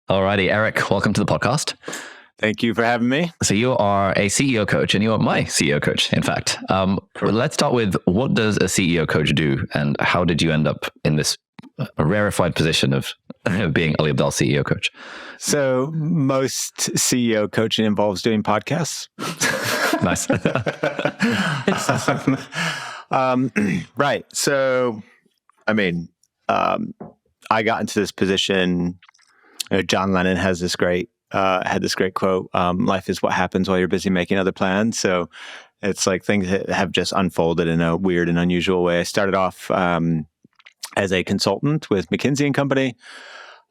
Alrighty, Eric, welcome to the podcast. Thank you for having me. So you are a CEO coach, and you are my CEO coach, in fact. Let's start with, what does a CEO coach do, and how did you end up in this rarefied position of being Ali Abdaal CEO coach? So most CEO coaching involves doing podcasts. Nice. Right. So, I got into this position. John Lennon has this great had this great quote: "Life is what happens while you're busy making other plans." So it's like things that have just unfolded in a weird and unusual way. I started off as a consultant with McKinsey & Company.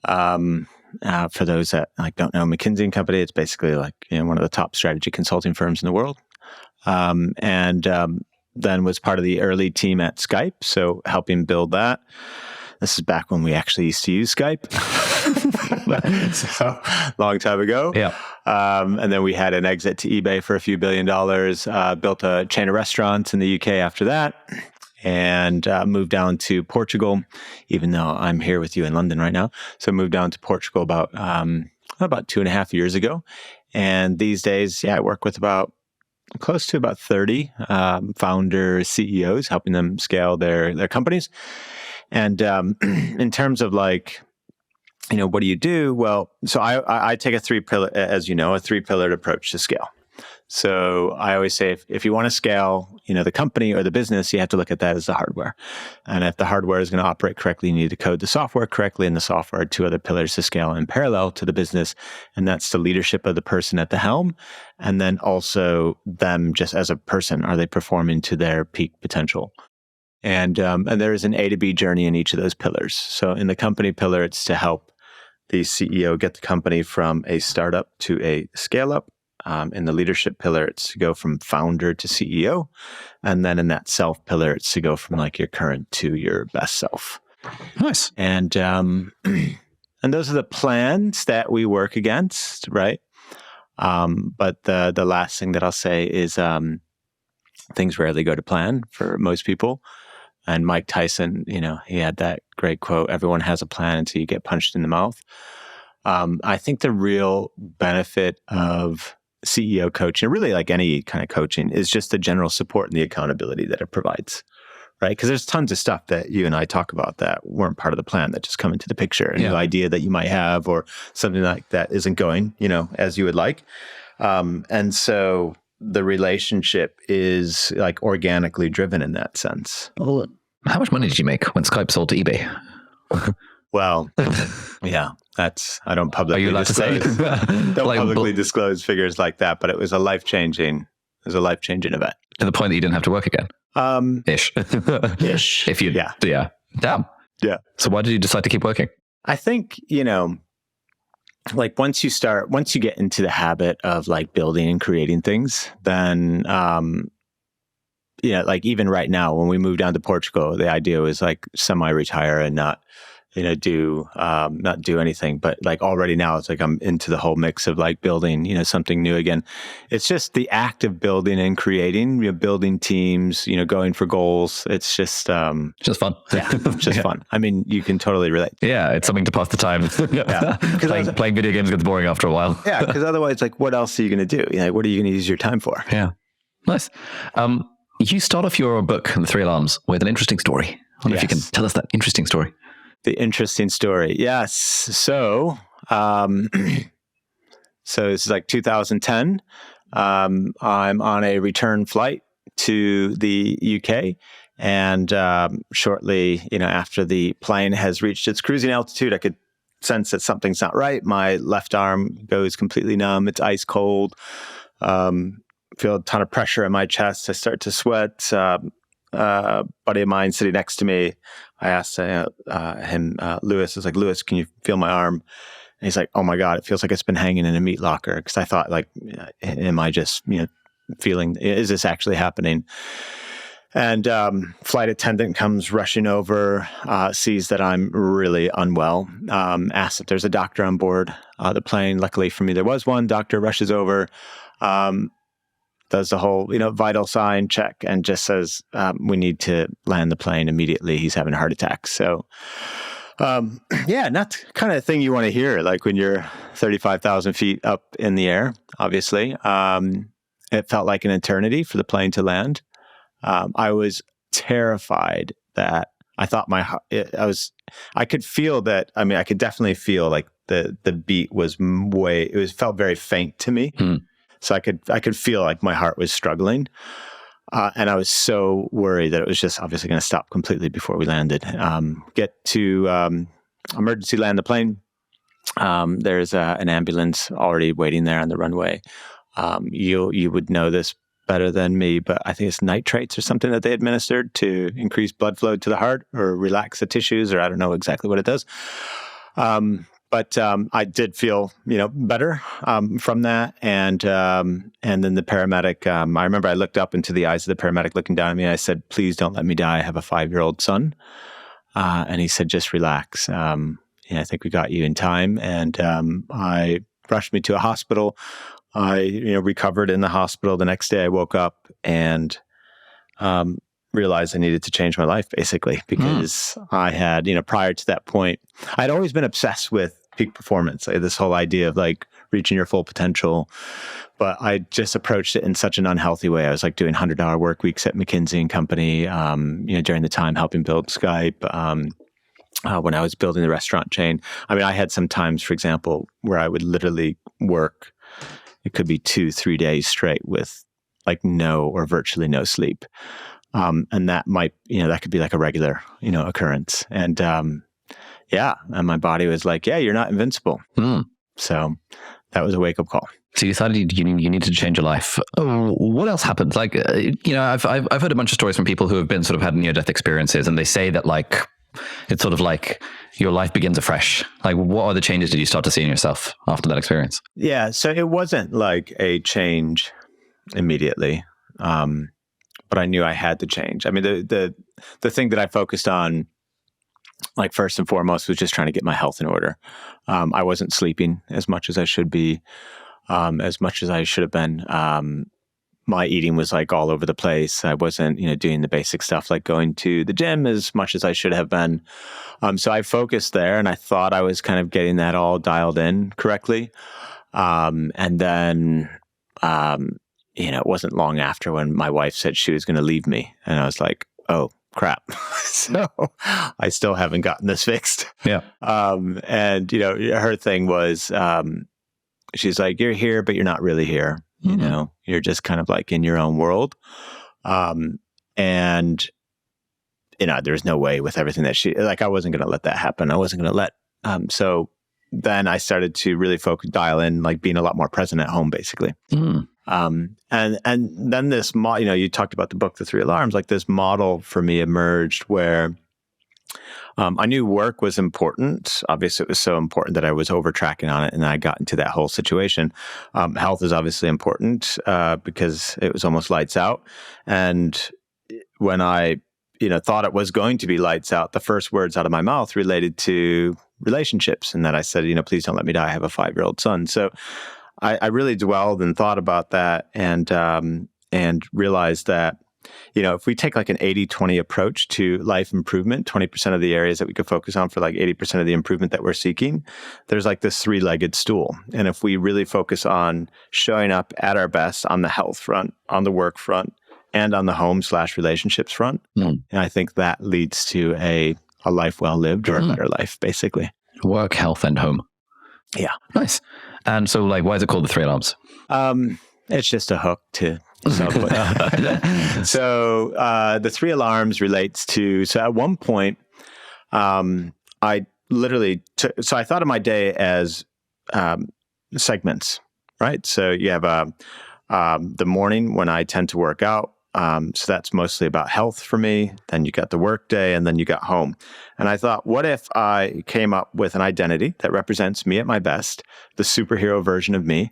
For those that don't know McKinsey & Company, it's basically one of the top strategy consulting firms in the world. Then was part of the early team at Skype, so helping build that. This is back when we actually used to use Skype. So long time ago. Yeah. And then we had an exit to eBay for a few $1 billion, built a chain of restaurants in the UK after that, and moved down to Portugal, even though I'm here with you in London right now. So moved down to Portugal about 2.5 years ago. And these days, I work with close to about 30 founders, CEOs, helping them scale their companies. And in terms of what do you do? Well, so I take a three-pillared approach to scale. So I always say, if you want to scale, the company or the business, you have to look at that as the hardware. And if the hardware is going to operate correctly, you need to code the software correctly. And the software are two other pillars to scale in parallel to the business. And that's the leadership of the person at the helm. And then also them just as a person. Are they performing to their peak potential? And there is an A to B journey in each of those pillars. So in the company pillar, it's to help the CEO get the company from a startup to a scale-up. In the leadership pillar, it's to go from founder to CEO. And then in that self pillar, it's to go from your current to your best self. Nice. And those are the plans that we work against, right? But the last thing that I'll say is things rarely go to plan for most people. And Mike Tyson, he had that great quote: "Everyone has a plan until you get punched in the mouth." I think the real benefit of CEO coaching, or really any kind of coaching, is just the general support and the accountability that it provides, right? Because there's tons of stuff that you and I talk about that weren't part of the plan that just come into the picture. A new idea that you might have, or something like that isn't going, as you would like. And so the relationship is organically driven in that sense. Well, how much money did you make when Skype sold to eBay? Well, yeah, I don't publicly. Are you allowed disclose, to say? Don't publicly disclose figures like that, but it was a life-changing event. To the point that you didn't have to work again? Ish. Ish. If you, yeah. Damn. Yeah. So why did you decide to keep working? I think, once you get into the habit of building and creating things, then, even right now, when we moved down to Portugal, the idea was semi-retire and not do anything. But already now, it's I'm into the whole mix of building, something new again. It's just the act of building and creating, building teams, going for goals. It's just fun. Yeah, just fun. I mean, you can totally relate. Yeah, it's something to pass the time. Yeah. Playing video games gets boring after a while. Yeah, because otherwise, what else are you going to do? What are you going to use your time for? Yeah. Nice. You start off your book, The Three Alarms, with an interesting story. I wonder if you can tell us that interesting story. The interesting story. Yes. So, this is 2010. I'm on a return flight to the UK. And shortly, after the plane has reached its cruising altitude, I could sense that something's not right. My left arm goes completely numb. It's ice cold. Feel a ton of pressure in my chest. I start to sweat. Buddy of mine sitting next to me, I asked him, Lewis, I was like, "Lewis, can you feel my arm?" And he's like, "Oh my God, it feels like it's been hanging in a meat locker." Because I thought am I just, feeling, is this actually happening? And flight attendant comes rushing over, sees that I'm really unwell, asks if there's a doctor on board the plane. Luckily for me, there was one. Doctor rushes over, does the whole, vital sign check, and just says, we need to land the plane immediately. He's having a heart attack. So Yeah, not the kind of thing you want to hear, like when you're 35,000 feet up in the air, obviously. It felt like an eternity for the plane to land. I was terrified that I thought I could feel that. I mean, I could definitely feel like the beat was felt very faint to me. So I could feel like my heart was struggling. And I was so worried that it was just obviously going to stop completely before we landed. Get to emergency land the plane. There's an ambulance already waiting there on the runway. You would know this better than me, but I think it's nitrates or something that they administered to increase blood flow to the heart or relax the tissues, or I don't know exactly what it does. But I did feel, better from that, and then the paramedic. I remember I looked up into the eyes of the paramedic, looking down at me, and I said, "Please don't let me die. I have a 5-year-old son." And he said, "Just relax. I think we got you in time." And I rushed me to a hospital. I recovered in the hospital. The next day, I woke up and realized I needed to change my life, basically, because I had, prior to that point, I'd always been obsessed with peak performance. I had this whole idea of like reaching your full potential, but I just approached it in such an unhealthy way. I was like doing $100 work weeks at McKinsey and Company, during the time helping build Skype, when I was building the restaurant chain. I mean, I had some times, for example, where I would literally work, it could be 2-3 days straight with like no or virtually no sleep. And that might, that could be like a regular, occurrence. And, and my body was like, yeah, you're not invincible. So that was a wake-up call. So you decided you needed to change your life. What else happened? Like, I've heard a bunch of stories from people who have been sort of had near-death experiences, and they say that like, it's sort of like your life begins afresh. Like, what other changes did you start to see in yourself after that experience? Yeah, so it wasn't like a change immediately, but I knew I had to change. I mean, the thing that I focused on, like first and foremost, was just trying to get my health in order. I wasn't sleeping as much as I should be, as much as I should have been. My eating was like all over the place. I wasn't, doing the basic stuff like going to the gym as much as I should have been. So I focused there, and I thought I was kind of getting that all dialed in correctly. And then, it wasn't long after when my wife said she was going to leave me, and I was like, oh, crap. So I still haven't gotten this fixed. Yeah. And, her thing was, she's like, you're here, but you're not really here. You're just kind of like in your own world. And, there's no way with everything that I wasn't going to let that happen. I wasn't going to let, so then I started to really dial in, like being a lot more present at home, basically. And then this, you talked about the book, The 3 Alarms, like this model for me emerged where I knew work was important. Obviously, it was so important that I was over-tracking on it, and I got into that whole situation. Health is obviously important because it was almost lights out. And when I, thought it was going to be lights out, the first words out of my mouth related to relationships, and that I said, please don't let me die. I have a 5-year-old son. So I really dwelled and thought about that, and realized that, if we take like an 80-20 approach to life improvement, 20% of the areas that we could focus on for like 80% of the improvement that we're seeking, there's like this 3-legged stool. And if we really focus on showing up at our best on the health front, on the work front, and on the home/relationships front, and I think that leads to a life well lived, or a better life, basically. Work, health, and home. Yeah. Nice. And so, like, why is it called The 3 Alarms? It's just a hook to... So the 3 alarms relates to, so at one point, I literally so I thought of my day as segments, right? So you have the morning when I tend to work out. So that's mostly about health for me. Then you got the work day, and then you got home. And I thought, what if I came up with an identity that represents me at my best, the superhero version of me,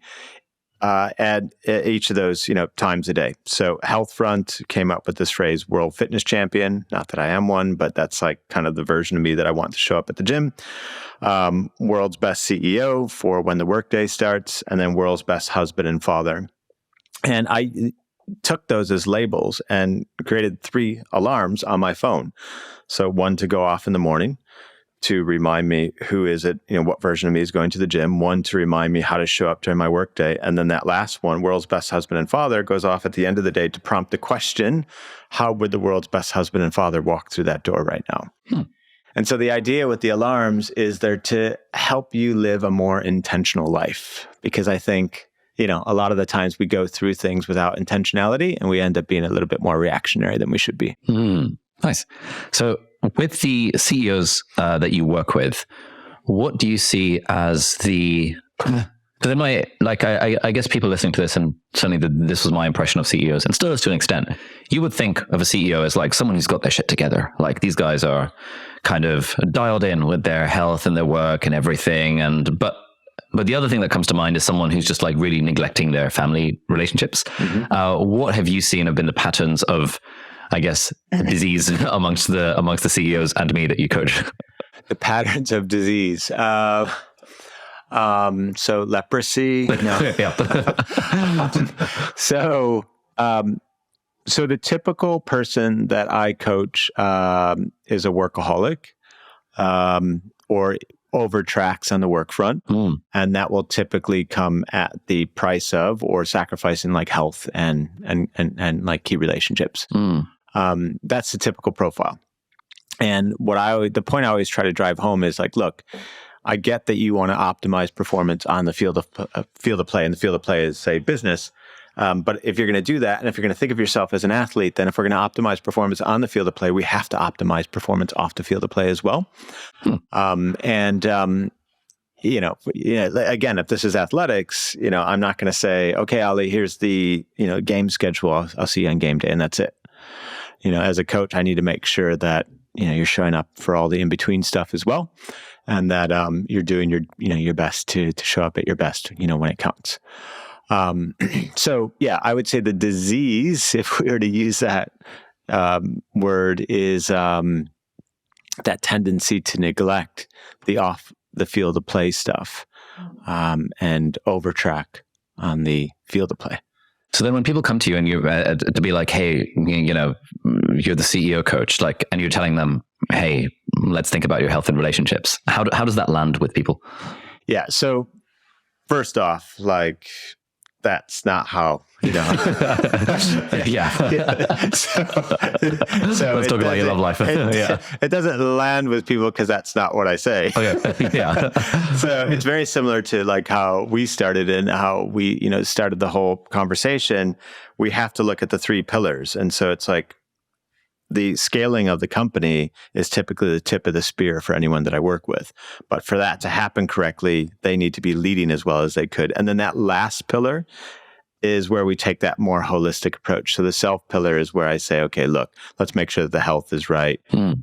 at each of those, times a day. So health front came up with this phrase, world fitness champion. Not that I am one, but that's like kind of the version of me that I want to show up at the gym. World's best CEO for when the workday starts, and then world's best husband and father. And I took those as labels and created 3 alarms on my phone. So one to go off in the morning, to remind me who is it, what version of me is going to the gym, one to remind me how to show up during my workday, and then that last one, world's best husband and father, goes off at the end of the day to prompt the question, how would the world's best husband and father walk through that door right now? And so the idea with the alarms is they're to help you live a more intentional life, because I think, a lot of the times we go through things without intentionality and we end up being a little bit more reactionary than we should be. Nice. So with the CEOs that you work with, what do you see as the... Because I guess people listening to this, and certainly this was my impression of CEOs, and still is to an extent, you would think of a CEO as like someone who's got their shit together. Like these guys are kind of dialed in with their health and their work and everything. But the other thing that comes to mind is someone who's just like really neglecting their family relationships. What have you seen have been the patterns of, I guess, disease amongst the CEOs and me that you coach? The patterns of disease. So leprosy. No. So the typical person that I coach is a workaholic or overtracks on the work front. And that will typically come at the price of or sacrificing like health and like key relationships. That's the typical profile. And the point I always try to drive home is like, look, I get that you want to optimize performance on the field of play, and the field of play is, say, business. But if you're going to do that, and if you're going to think of yourself as an athlete, then if we're going to optimize performance on the field of play, we have to optimize performance off the field of play as well. Again, if this is athletics, I'm not going to say, okay, Ali, here's the game schedule. I'll see you on game day, and that's it. As a coach, I need to make sure that you're showing up for all the in between stuff as well. And that you're doing your best to show up at your best, when it counts. So yeah, I would say the disease, if we were to use that word, is that tendency to neglect the off the field of play stuff and overtrack on the field of play. So then when people come to you and you to be like, hey, you're the CEO coach, like, and you're telling them, hey, let's think about your health and relationships. How does that land with people? Yeah. So first off, like, that's not how, Yeah. So let's talk about your love life. It doesn't land with people because that's not what I say. Okay. Yeah. So it's very similar to like how we started and how we, started the whole conversation. We have to look at the 3 pillars. And so it's like, the scaling of the company is typically the tip of the spear for anyone that I work with. But for that to happen correctly, they need to be leading as well as they could. And then that last pillar is where we take that more holistic approach. So the self pillar is where I say, okay, look, let's make sure that the health is right.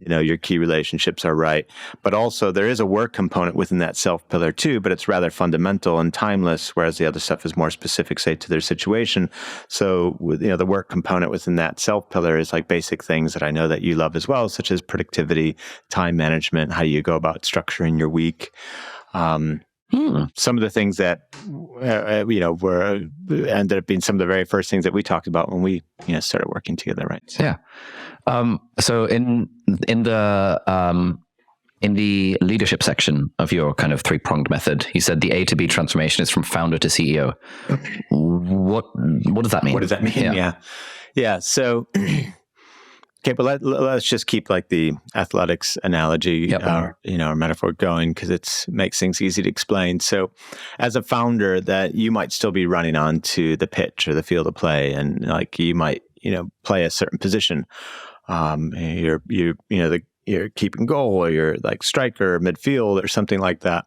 Your key relationships are right. But also there is a work component within that self pillar too, but it's rather fundamental and timeless, whereas the other stuff is more specific, say, to their situation. So with, the work component within that self pillar is like basic things that I know that you love as well, such as productivity, time management, how you go about structuring your week. Some of the things that were ended up being some of the very first things that we talked about when we started working together, right? So. Yeah. So in the leadership section of your kind of 3-pronged method, you said the A to B transformation is from founder to CEO. What does that mean? What does that mean? Yeah. So. Okay, but let's just keep like the athletics analogy, or metaphor going, because it makes things easy to explain. So, as a founder, that you might still be running onto the pitch or the field of play, and like you might, play a certain position. You're keeping goal, or you're like striker, or midfield, or something like that.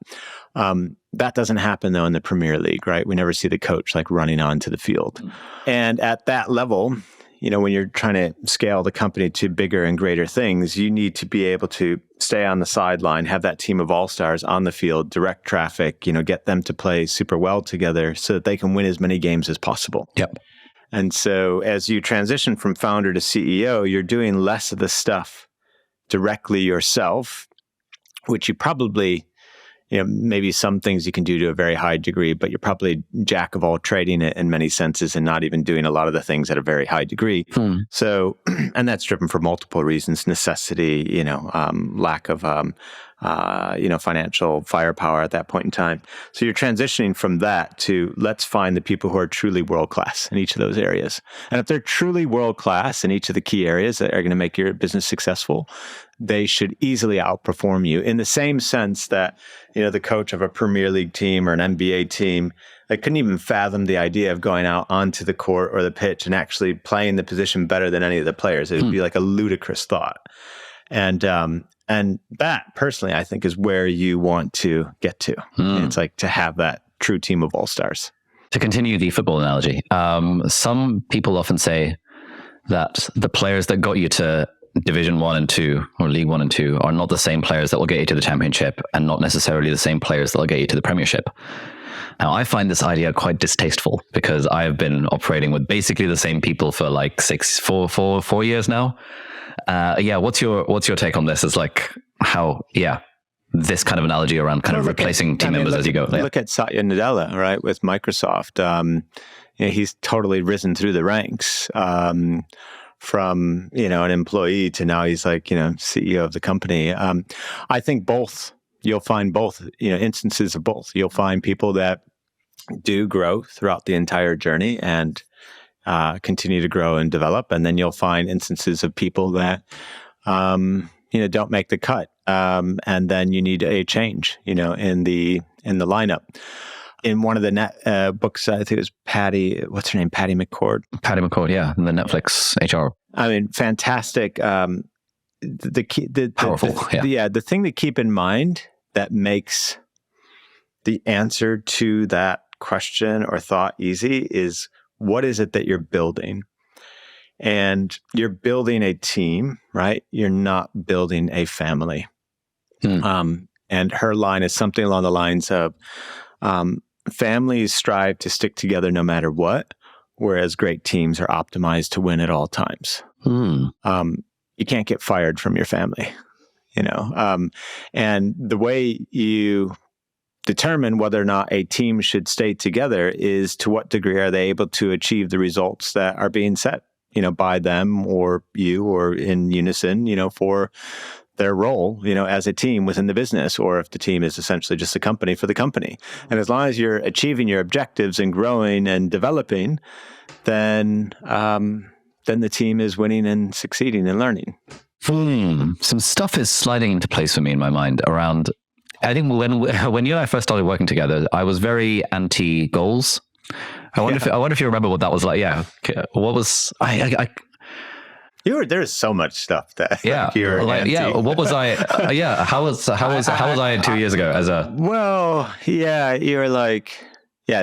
That doesn't happen though in the Premier League, right? We never see the coach like running onto the field, and at that level. When you're trying to scale the company to bigger and greater things, you need to be able to stay on the sideline, have that team of all-stars on the field, direct traffic, get them to play super well together so that they can win as many games as possible. Yep. And so as you transition from founder to CEO, you're doing less of the stuff directly yourself, which you probably... maybe some things you can do to a very high degree, but you're probably jack of all trading it in many senses and not even doing a lot of the things at a very high degree. So, and that's driven for multiple reasons: necessity, lack of financial firepower at that point in time. So you're transitioning from that to let's find the people who are truly world-class in each of those areas. And if they're truly world-class in each of the key areas that are going to make your business successful, they should easily outperform you in the same sense that, the coach of a Premier League team or an NBA team, they couldn't even fathom the idea of going out onto the court or the pitch and actually playing the position better than any of the players. It would be like a ludicrous thought. And that, personally, I think is where you want to get to. It's like to have that true team of all-stars. To continue the football analogy, some people often say that the players that got you to Division 1 and 2 or League 1 and 2 are not the same players that will get you to the Championship and not necessarily the same players that will get you to the Premiership. Now, I find this idea quite distasteful because I have been operating with basically the same people for like 4 years now. What's your take on this? It's like how, this kind of analogy around kind of replacing team members as you go. Look at Satya Nadella, right, with Microsoft. He's totally risen through the ranks from, an employee to now he's like, CEO of the company. I think you'll find both, instances of both. You'll find people that do grow throughout the entire journey and continue to grow and develop. And then you'll find instances of people that, don't make the cut. And then you need a change, in the lineup. In one of the books, I think it was Patty McCord. Patty McCord, yeah, in the Netflix HR. I mean, fantastic. Powerful, the thing to keep in mind that makes the answer to that question or thought easy is what is it that you're building? And you're building a team, right? You're not building a family. And her line is something along the lines of, families strive to stick together no matter what, whereas great teams are optimized to win at all times. You can't get fired from your family, and the way you determine whether or not a team should stay together is to what degree are they able to achieve the results that are being set, by them or you or in unison, for their role, as a team within the business, or if the team is essentially just a company for the company. And as long as you're achieving your objectives and growing and developing, then the team is winning and succeeding and learning. Some stuff is sliding into place for me in my mind around, I think when you and I first started working together, I was very anti-goals. I wonder if you remember what that was like. Yeah. What was, There's so much stuff that you're what was I? How was I 2 years ago as a? Well, you were like,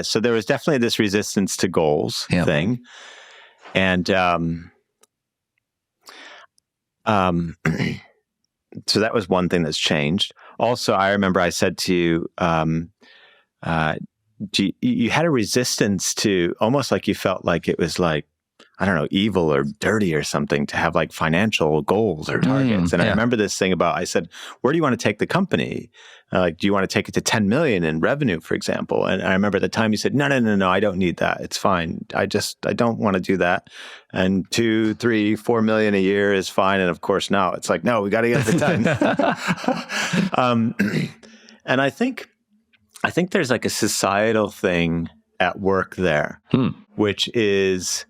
So there was definitely this resistance to goals thing, and so that was one thing that's changed. Also, I remember I said to you, you had a resistance to almost like you felt like it was like, I don't know, evil or dirty or something to have like financial goals or targets. And I remember this thing about, I said, where do you want to take the company? Do you want to take it to 10 million in revenue, for example? And I remember at the time you said, no, I don't need that. It's fine. I don't want to do that. And 2, 3, 4 million a year is fine. And of course now it's like, no, we got to get to 10. And I think there's like a societal thing at work there, which is,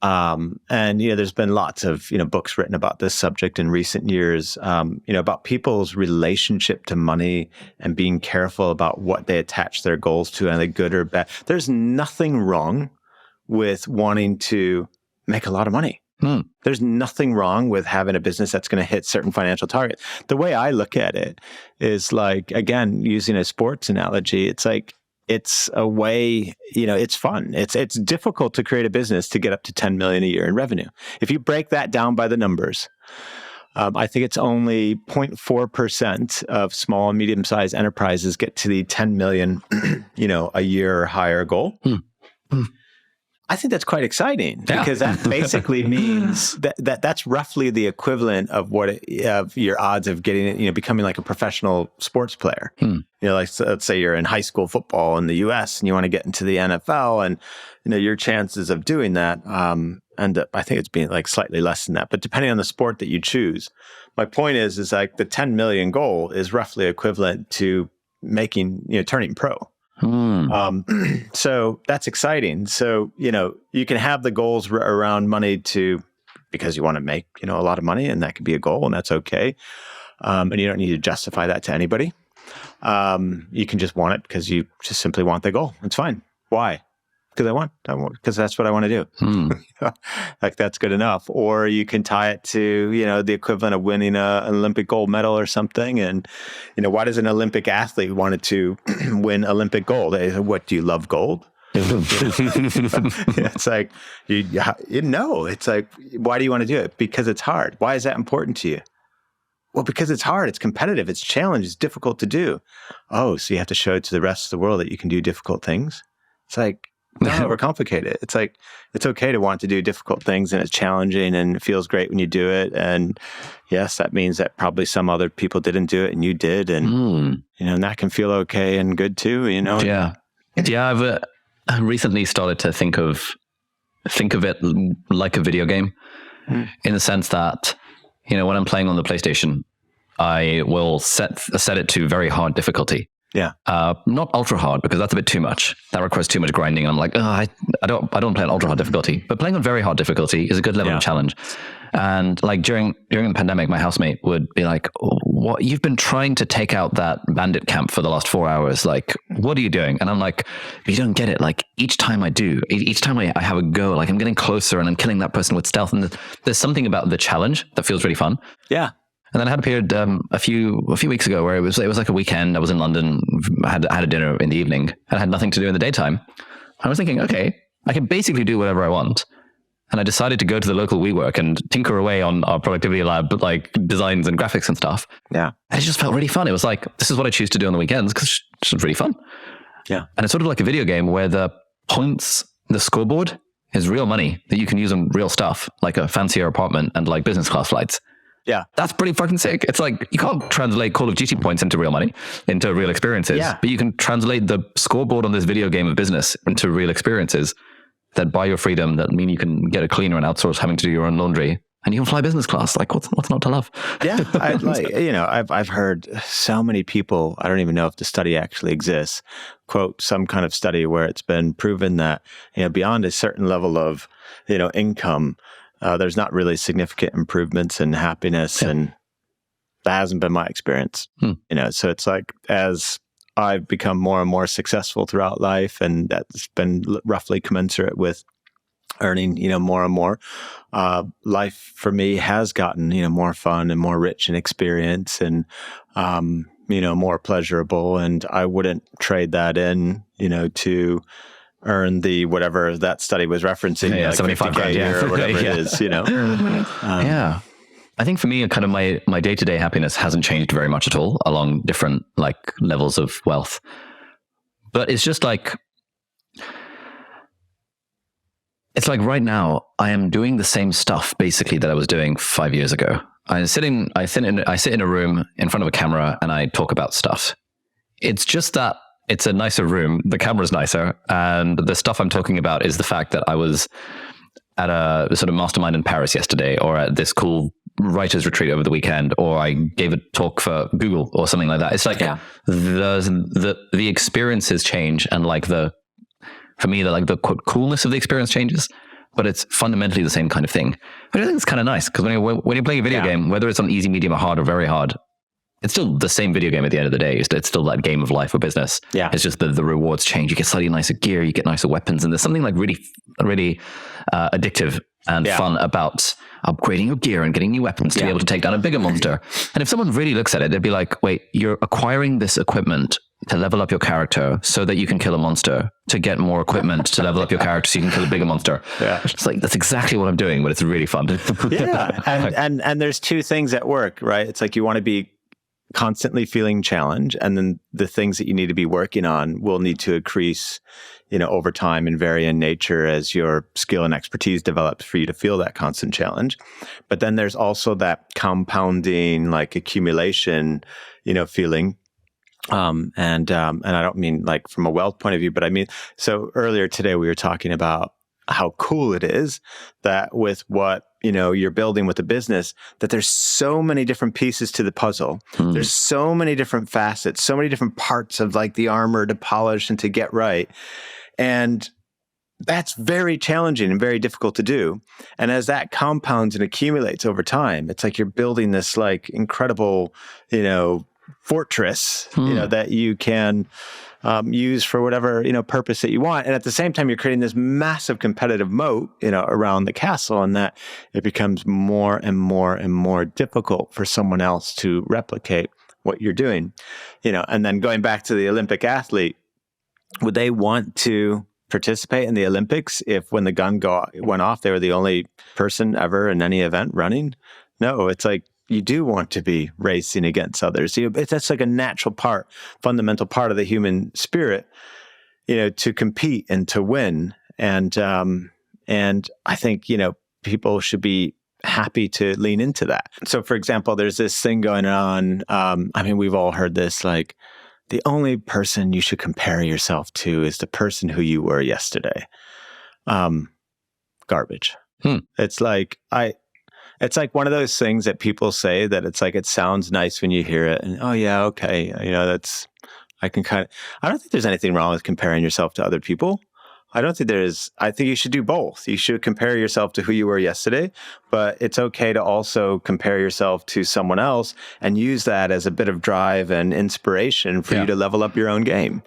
and there's been lots of books written about this subject in recent years, about people's relationship to money and being careful about what they attach their goals to, and are they good or bad. There's nothing wrong with wanting to make a lot of money. There's nothing wrong with having a business that's going to hit certain financial targets. The way I look at it is like, again, using a sports analogy, it's like, it's a way, it's fun. It's difficult to create a business to get up to 10 million a year in revenue. If you break that down by the numbers, I think it's only 0.4% of small and medium-sized enterprises get to the 10 million, a year or higher goal. I think that's quite exciting because that basically means that's roughly the equivalent of of your odds of getting, becoming like a professional sports player. Like let's say you're in high school football in the US and you want to get into the NFL, and your chances of doing that end up, I think it's being like slightly less than that, but depending on the sport that you choose, my point is like the 10 million goal is roughly equivalent to turning pro. So that's exciting. So, you can have the goals around money because you want to make, a lot of money, and that could be a goal, and that's okay. And you don't need to justify that to anybody. You can just want it because you just simply want the goal. It's fine. Why? Because that's what I want to do. Like that's good enough. Or you can tie it to, the equivalent of winning an Olympic gold medal or something. And, why does an Olympic athlete want to win Olympic gold? What, do you love gold? It's like, it's like, why do you want to do it? Because it's hard. Why is that important to you? Well, because it's hard, it's competitive, it's challenging, it's difficult to do. Oh, so you have to show it to the rest of the world that you can do difficult things? It's like, don't overcomplicate it. It's like, it's okay to want to do difficult things, and it's challenging, and it feels great when you do it. And yes, that means that probably some other people didn't do it and you did. And, and that can feel okay and good too, Yeah. Yeah. I've recently started to think of it like a video game in the sense that, when I'm playing on the PlayStation, I will set it to very hard difficulty. Yeah. Not ultra hard, because that's a bit too much. That requires too much grinding. And I'm like, I don't play on ultra hard difficulty. But playing on very hard difficulty is a good level of challenge. And like during the pandemic, my housemate would be like, "What? You've been trying to take out that bandit camp for the last 4 hours. Like, what are you doing?" And I'm like, "You don't get it. Like each time I have a go, like I'm getting closer and I'm killing that person with stealth. And there's something about the challenge that feels really fun." Yeah. And then I had a period a few weeks ago where it was like a weekend. I was in London, had a dinner in the evening, and I had nothing to do in the daytime. I was thinking, okay, I can basically do whatever I want. And I decided to go to the local WeWork and tinker away on our productivity lab, like designs and graphics and stuff. Yeah. And it just felt really fun. It was like, this is what I choose to do on the weekends because it's just really fun. Yeah. And it's sort of like a video game where the scoreboard is real money that you can use on real stuff, like a fancier apartment and like business class flights. Yeah. That's pretty fucking sick. It's like, you can't translate Call of Duty points into real money, into real experiences, but you can translate the scoreboard on this video game of business into real experiences that buy your freedom, that mean you can get a cleaner and outsource having to do your own laundry, and you can fly business class. Like, what's not to love? Yeah. I've heard so many people, I don't even know if the study actually exists, quote some kind of study where it's been proven that, beyond a certain level of, income, there's not really significant improvements in happiness. And that hasn't been my experience. So it's like, as I've become more and more successful throughout life, and that's been roughly commensurate with earning, more and more, life for me has gotten, more fun and more rich in experience and, more pleasurable. And I wouldn't trade that in, to earn the whatever that study was referencing, like 75K a year or whatever it is, Yeah. I think for me, kind of my day-to-day happiness hasn't changed very much at all along different like levels of wealth. But it's just like, it's like right now I am doing the same stuff basically that I was doing 5 years ago. I sit in a room in front of a camera and I talk about stuff. It's just that it's a nicer room. The camera's nicer. And the stuff I'm talking about is the fact that I was at a sort of mastermind in Paris yesterday, or at this cool writers retreat over the weekend, or I gave a talk for Google or something like that. It's like the experiences change, and like for me, the quote coolness of the experience changes, but it's fundamentally the same kind of thing. But I think it's kind of nice because when you're playing a video game, whether it's on easy, medium, or hard, or very hard, it's still the same video game at the end of the day. It's still that game of life or business. Yeah. It's just the rewards change. You get slightly nicer gear, you get nicer weapons, and there's something like really, really addictive and fun about upgrading your gear and getting new weapons to be able to take down a bigger monster. And if someone really looks at it, they'd be like, wait, you're acquiring this equipment to level up your character so that you can kill a monster, to get more equipment to level up your character so you can kill a bigger monster. Yeah. It's like, that's exactly what I'm doing, but it's really fun. And there's two things at work, right? It's like you want to be constantly feeling challenge, and then the things that you need to be working on will need to increase, over time and vary in nature as your skill and expertise develops for you to feel that constant challenge. But then there's also that compounding, like accumulation, feeling. And I don't mean like from a wealth point of view, but I mean, so earlier today we were talking about how cool it is that with what, you're building with the business, that there's so many different pieces to the puzzle. There's so many different facets, so many different parts of like the armor to polish and to get right. And that's very challenging and very difficult to do. And as that compounds and accumulates over time, it's like you're building this like incredible, fortress, that you can use for whatever, purpose that you want. And at the same time, you're creating this massive competitive moat, around the castle, and that it becomes more and more and more difficult for someone else to replicate what you're doing, and then going back to the Olympic athlete, would they want to participate in the Olympics if when the gun went off, they were the only person ever in any event running? No, it's like, you do want to be racing against others. That's like a natural fundamental part of the human spirit, to compete and to win. And I think, people should be happy to lean into that. So for example, there's this thing going on. We've all heard this, like, the only person you should compare yourself to is the person who you were yesterday. Garbage. It's like one of those things that people say that it's like, it sounds nice when you hear it. And, oh yeah, okay. I don't think there's anything wrong with comparing yourself to other people. I think you should do both. You should compare yourself to who you were yesterday, but it's okay to also compare yourself to someone else and use that as a bit of drive and inspiration for you to level up your own game.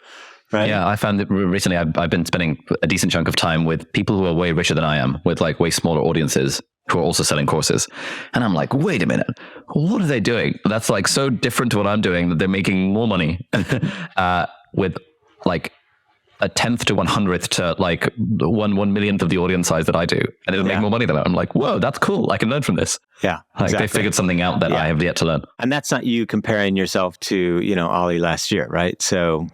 Right? Yeah, I found that recently I've been spending a decent chunk of time with people who are way richer than I am, with like way smaller audiences who are also selling courses. And I'm like, wait a minute, what are they doing? That's like so different to what I'm doing that they're making more money with like a 10th to 100th to like 1/1,000,000th of the audience size that I do. And it'll make more money than that. I'm like, whoa, that's cool. I can learn from this. Yeah. Like exactly. They figured something out that I have yet to learn. And that's not you comparing yourself to, Ollie last year, right? So,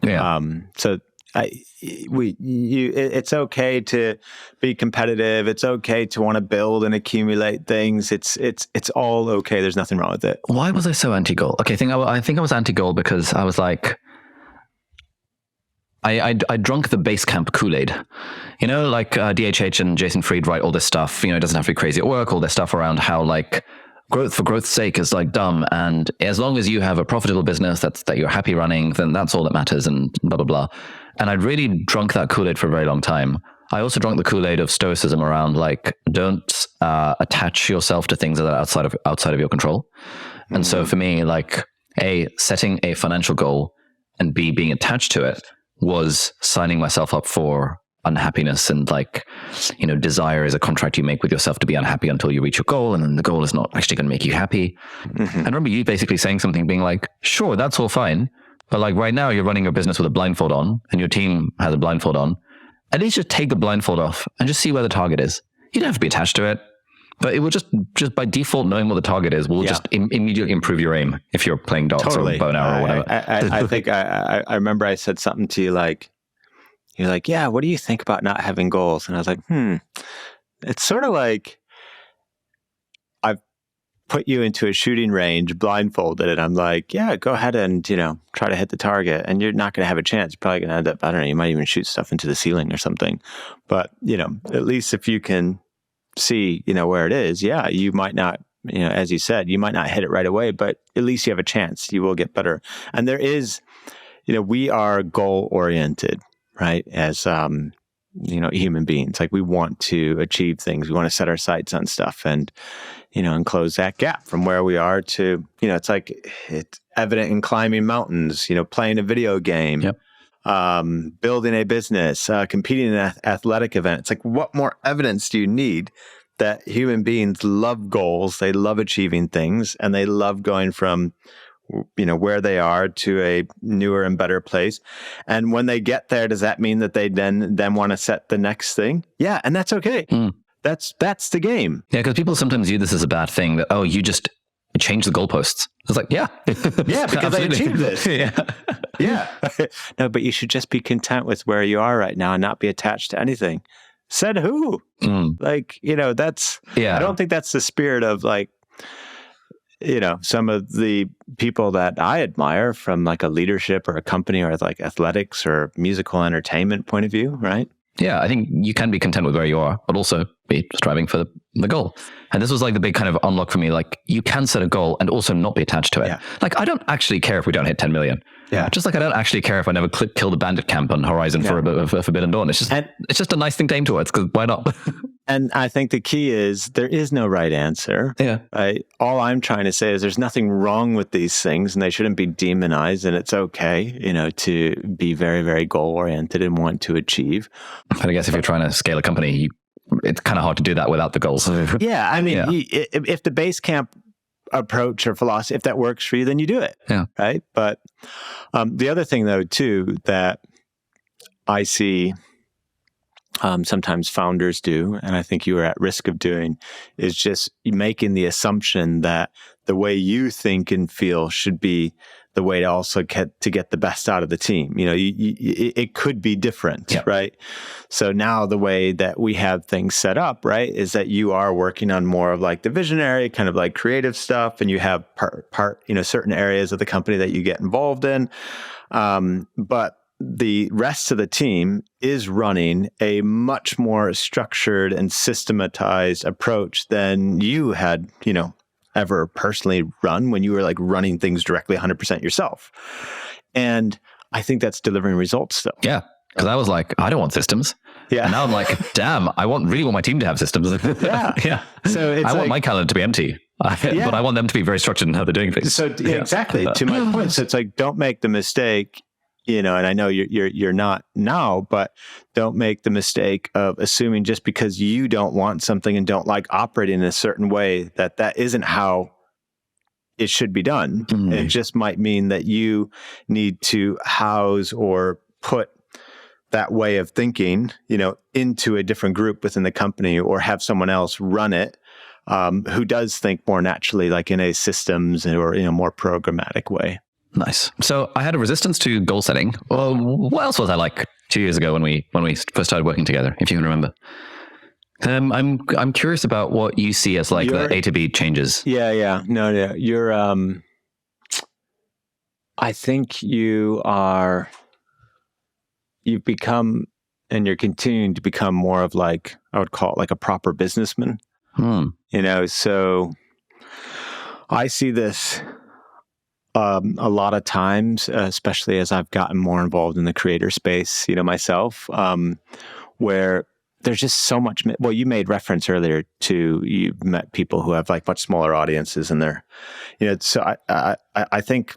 it's okay to be competitive. It's okay to want to build and accumulate things. It's all okay. There's nothing wrong with it. Why was I so anti-goal? Okay, I think I was anti-goal because I was like, I drunk the base camp Kool-Aid, like DHH and Jason Fried write all this stuff, it doesn't have to be crazy at work, all this stuff around how like growth for growth's sake is like dumb. And as long as you have a profitable business that you're happy running, then that's all that matters and blah, blah, blah. And I'd really drunk that Kool-Aid for a very long time. I also drank the Kool-Aid of stoicism around like, don't attach yourself to things that are outside of your control. Mm-hmm. And so for me, like setting a financial goal and being attached to it was signing myself up for unhappiness, and like, desire is a contract you make with yourself to be unhappy until you reach your goal. And then the goal is not actually going to make you happy. Mm-hmm. I remember you basically saying something being like, sure, that's all fine. But like right now you're running your business with a blindfold on and your team has a blindfold on. At least just take the blindfold off and just see where the target is. You don't have to be attached to it, but it will just by default knowing what the target is will just immediately improve your aim if you're playing darts or bow and arrow or whatever. I think I remember I said something to you like, you're like, yeah, what do you think about not having goals? And I was like, it's sort of like I've put you into a shooting range blindfolded and I'm like, yeah, go ahead and, try to hit the target, and you're not going to have a chance. You're probably going to end up, I don't know, you might even shoot stuff into the ceiling or something. But, at least if you can see, where it is, you might not, as you said, you might not hit it right away, but at least you have a chance. You will get better. And there is, we are goal oriented, right? As, human beings, like we want to achieve things. We want to set our sights on stuff and, and close that gap from where we are to, it's like it's evident in climbing mountains, playing a video game, building a business, competing in an athletic event. It's like, what more evidence do you need that human beings love goals? They love achieving things, and they love going from, where they are to a newer and better place. And when they get there, does that mean that they then want to set the next thing? Yeah. And that's okay. That's the game. Yeah. Because people sometimes view this as a bad thing, that, you just change the goalposts. It's like, yeah, because I achieved this. Yeah. No, but you should just be content with where you are right now and not be attached to anything. Said who? Like, that's, I don't think that's the spirit of like, some of the people that I admire from like a leadership or a company or like athletics or musical entertainment point of view, right? Yeah, I think you can be content with where you are, but also be striving for the goal. And this was like the big kind of unlock for me. Like, you can set a goal and also not be attached to it. Yeah. Like, I don't actually care if we don't hit 10 million. Yeah. Just like I don't actually care if I never kill the bandit camp on Horizon for Forbidden Dawn. It's just a nice thing to aim towards, because why not? And I think the key is there is no right answer. Yeah. Right? All I'm trying to say is there's nothing wrong with these things, and they shouldn't be demonized, and it's okay, to be very, very goal oriented and want to achieve. And I guess if you're trying to scale a company, it's kind of hard to do that without the goals. Yeah. I mean, if the base camp approach or philosophy, if that works for you, then you do it. Yeah. Right. But the other thing, though, too, that I see sometimes founders do, and I think you are at risk of doing, is just making the assumption that the way you think and feel should be the way to also get the best out of the team. It could be different, right? So now the way that we have things set up, right, is that you are working on more of like the visionary, kind of like creative stuff, and you have certain areas of the company that you get involved in. But the rest of the team is running a much more structured and systematized approach than you had, ever personally run when you were like running things directly 100% yourself. And I think that's delivering results still. Yeah. Because I was like, I don't want systems. Yeah. And now I'm like, damn, I really want my team to have systems. Yeah. So I want my calendar to be empty, but I want them to be very structured in how they're doing things. So exactly, to my point. So it's like, don't make the mistake, and I know you're not now, but don't make the mistake of assuming just because you don't want something and don't like operating in a certain way that isn't how it should be done. It just might mean that you need to house or put that way of thinking, into a different group within the company, or have someone else run it who does think more naturally, like in a systems or more programmatic way. Nice. So I had a resistance to goal setting. Well, what else was I like 2 years ago when we first started working together, if you can remember? I'm curious about what you see as like the A to B changes. Yeah. No. You're. I think you've become, and you're continuing to become more of like, I would call it like a proper businessman. So I see this a lot of times, especially as I've gotten more involved in the creator space, myself, where there's just so much. Well, you made reference earlier to, you met people who have like much smaller audiences, and they're, so I think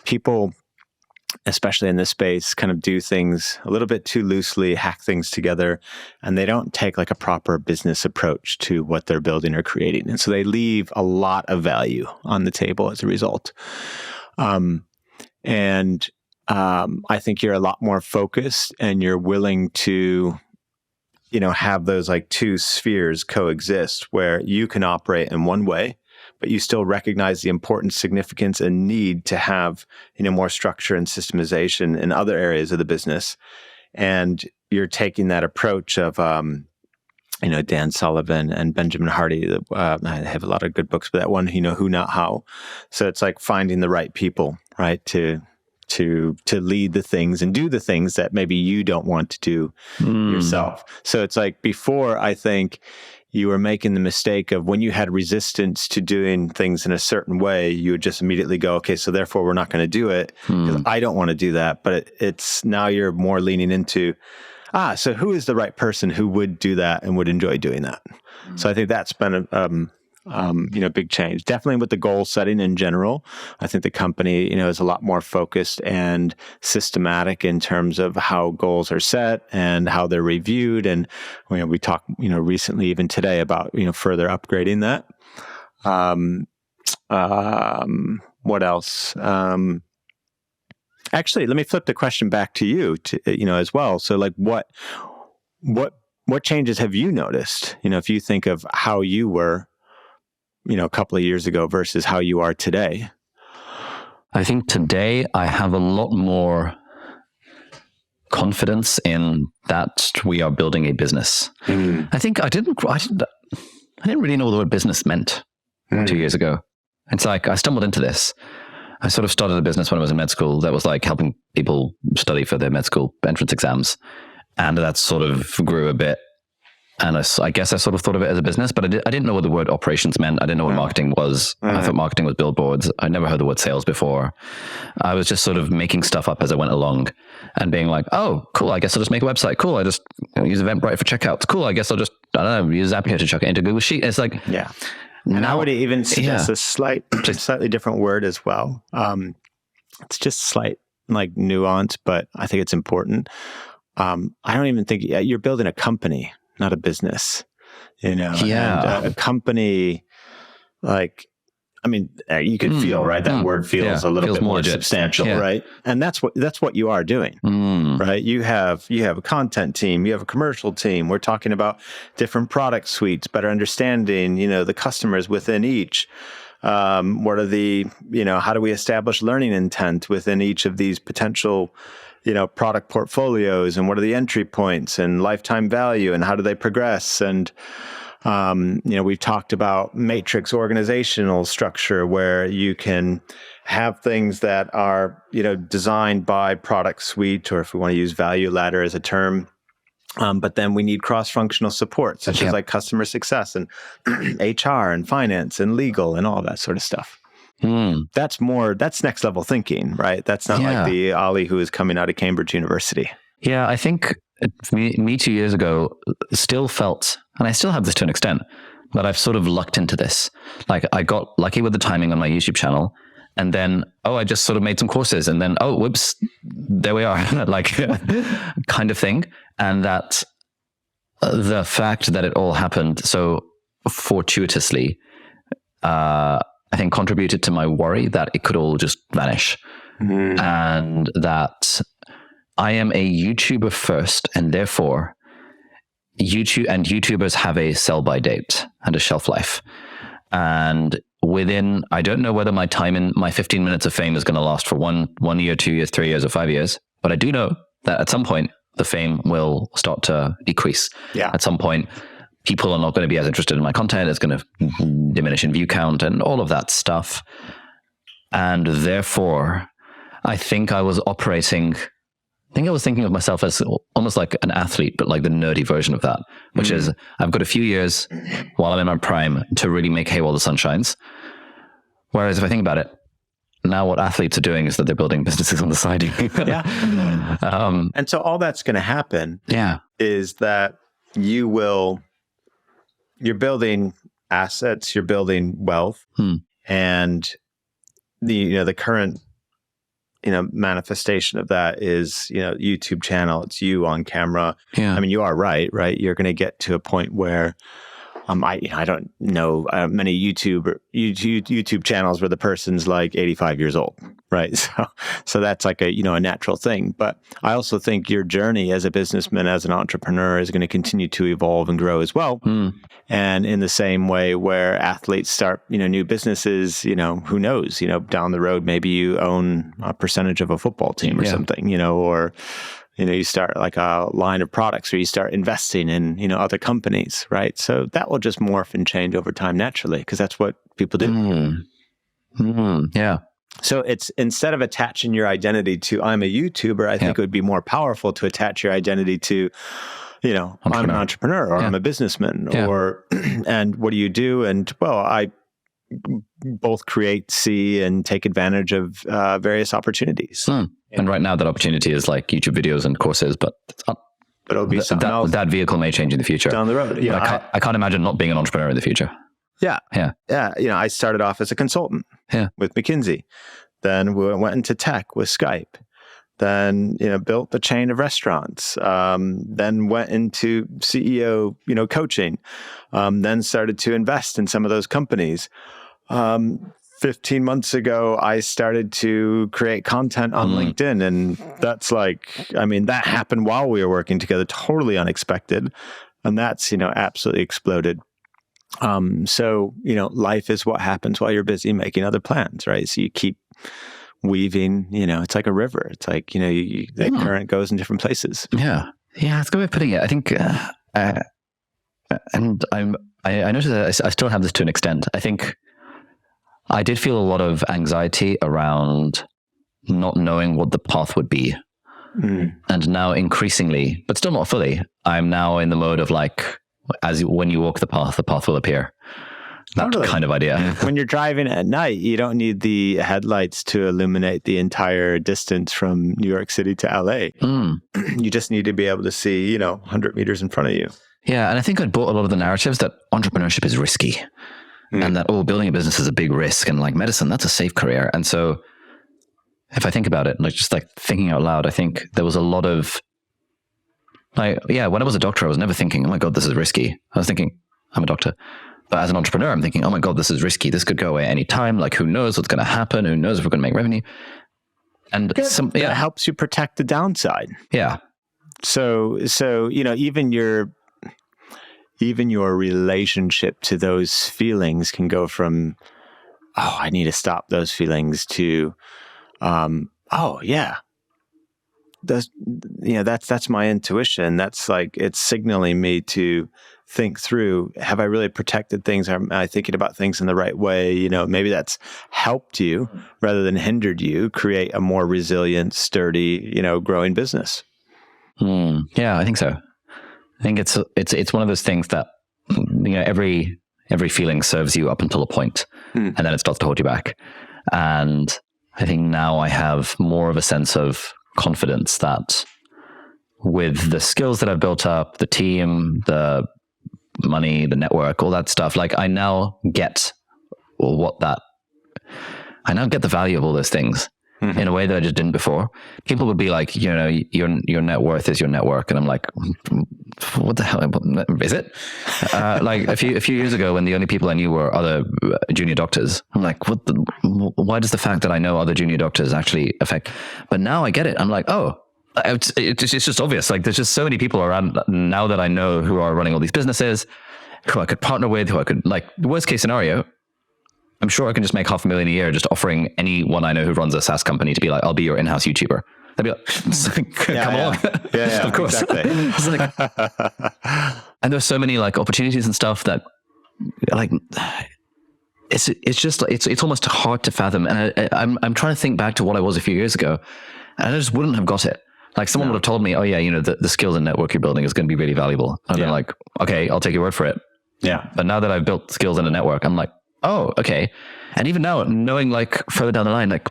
people, especially in this space, kind of do things a little bit too loosely, hack things together, and they don't take like a proper business approach to what they're building or creating. And so they leave a lot of value on the table as a result. I think you're a lot more focused, and you're willing to, have those like two spheres coexist, where you can operate in one way, but you still recognize the importance, significance, and need to have, more structure and systemization in other areas of the business. And you're taking that approach of, Dan Sullivan and Benjamin Hardy. I have a lot of good books, but that one, Who, Not How. So it's like finding the right people, right, to lead the things and do the things that maybe you don't want to do yourself. So it's like, before, I think you were making the mistake of, when you had resistance to doing things in a certain way, you would just immediately go, okay, so therefore we're not going to do it because I don't want to do that. But it's now you're more leaning into, so who is the right person who would do that and would enjoy doing that? So I think that's been a big change. Definitely with the goal setting in general. I think the company, is a lot more focused and systematic in terms of how goals are set and how they're reviewed. And we talked, recently, even today, about further upgrading that. What else? Actually, let me flip the question back to you, as well. So, like, what changes have you noticed? If you think of how you were, a couple of years ago versus how you are today. I think today I have a lot more confidence in that we are building a business. I think I didn't really know what the word business meant 2 years ago. It's like I stumbled into this. I sort of started a business when I was in med school that was like helping people study for their med school entrance exams. And that sort of grew a bit. And I guess I sort of thought of it as a business, but I didn't know what the word operations meant. I didn't know what marketing was. I thought marketing was billboards. I never heard the word sales before. I was just sort of making stuff up as I went along and being like, oh, cool, I guess I'll just make a website. Cool, I just use Eventbrite for checkouts. Cool, I guess I'll just, I don't know, use Zapier to chuck it into Google Sheet. It's like... Yeah. And I would even suggest a slightly different word as well. It's just slight like nuance, but I think it's important. I don't even think you're building a company, not a business, and a company, like, I mean, you could feel, right? That word feels a little bit more substantial, right? And that's what you are doing, right? You have a content team, you have a commercial team. We're talking about different product suites, better understanding, the customers within each. What are the, how do we establish learning intent within each of these potential product portfolios, and what are the entry points and lifetime value, and how do they progress? And, we've talked about matrix organizational structure, where you can have things that are, designed by product suite, or if we want to use value ladder as a term. But then we need cross-functional support, such as like customer success and HR and finance and legal and all that sort of stuff. That's next level thinking, right? That's not like the Ali who is coming out of Cambridge University. Yeah, I think me 2 years ago still felt, and I still have this to an extent, but I've sort of lucked into this. Like, I got lucky with the timing on my YouTube channel, and then, I just sort of made some courses, and then, whoops, there we are, like kind of thing. And that the fact that it all happened so fortuitously, I think contributed to my worry that it could all just vanish. And that I am a YouTuber first, and therefore YouTubers have a sell-by date and a shelf life. And within, I don't know whether my time in my 15 minutes of fame is going to last for one year, 2 years, 3 years, or 5 years. But I do know that at some point, the fame will start to decrease. Yeah. At some point, people are not going to be as interested in my content. It's going to diminish in view count and all of that stuff. And therefore, I think I was thinking of myself as almost like an athlete, but like the nerdy version of that, which is I've got a few years while I'm in my prime to really make hay while the sun shines. Whereas if I think about it, now what athletes are doing is that they're building businesses on the side. And so all that's going to happen is that you're building assets, you're building wealth, and the current manifestation of that is YouTube channel. It's you on camera. I mean, you are right. You're going to get to a point where I don't know many YouTube channels where the person's like 85 years old, right? So that's like a natural thing. But I also think your journey as a businessman, as an entrepreneur, is going to continue to evolve and grow as well. And in the same way where athletes start new businesses, who knows, down the road maybe you own a percentage of a football team or something, or you start like a line of products, or you start investing in, other companies, right? So that will just morph and change over time naturally, because that's what people do. Yeah. So it's, instead of attaching your identity to I'm a YouTuber, I think it would be more powerful to attach your identity to, I'm an entrepreneur, or I'm a businessman, or, and what do you do? And well, I both create, see, and take advantage of various opportunities. And right now that opportunity is like YouTube videos and courses, but it'll be something else. That vehicle may change in the future. Down the road. I can't imagine not being an entrepreneur in the future. Yeah. I started off as a consultant with McKinsey. Then we went into tech with Skype. Then, built the chain of restaurants. Then went into CEO, coaching. Then started to invest in some of those companies. 15 months ago, I started to create content on LinkedIn. And that's that happened while we were working together, totally unexpected. And that's, absolutely exploded. So, life is what happens while you're busy making other plans, right? So you keep weaving, it's like a river. It's like, the current goes in different places. Yeah. Yeah. That's a good way of putting it. I think, and I noticed that I still have this to an extent. I think I did feel a lot of anxiety around not knowing what the path would be. And now increasingly, but still not fully, I'm now in the mode of like, when you walk the path will appear. That kind of idea. When you're driving at night, you don't need the headlights to illuminate the entire distance from New York City to LA. You just need to be able to see, 100 meters in front of you. Yeah. And I think I'd bought a lot of the narratives that entrepreneurship is risky and that, building a business is a big risk, and like medicine, that's a safe career. And so if I think about it, like just like thinking out loud, I think there was a lot of when I was a doctor, I was never thinking, oh my God, this is risky. I was thinking, I'm a doctor. But as an entrepreneur, I'm thinking, oh my God, this is risky. This could go away any time. Like, who knows what's going to happen? Who knows if we're going to make revenue? And it helps you protect the downside. Yeah. So even your relationship to those feelings can go from, I need to stop those feelings, to, that's my intuition. That's like, it's signaling me to think through, have I really protected things? Am I thinking about things in the right way? Maybe that's helped you rather than hindered you create a more resilient, sturdy, growing business. Yeah, I think so. I think it's one of those things that, every feeling serves you up until a point, and then it starts to hold you back. And I think now I have more of a sense of confidence that with the skills that I've built up, the team, the money, the network, all that stuff, like I now get the value of all those things in a way that I just didn't before. People would be like, your net worth is your network. And I'm like, what the hell is it? Like a few years ago, when the only people I knew were other junior doctors, I'm like, why does the fact that I know other junior doctors actually affect? But now I get it. I'm like, it's just obvious. Like, there's just so many people around now that I know who are running all these businesses, who I could partner with, who I could, like, worst case scenario, I'm sure I can just make $500,000 a year just offering anyone I know who runs a SaaS company to be like, I'll be your in-house YouTuber. They'd be like, come along. Yeah, of course. Exactly. It's like, and there's so many like opportunities and stuff that like, it's just, it's almost hard to fathom. And I'm trying to think back to what I was a few years ago, and I just wouldn't have got it. Like, someone would have told me, oh yeah, the skills and network you're building is going to be really valuable. I've been like, okay, I'll take your word for it. Yeah. But now that I've built skills and a network, I'm like, oh, okay. And even now, knowing like further down the line, like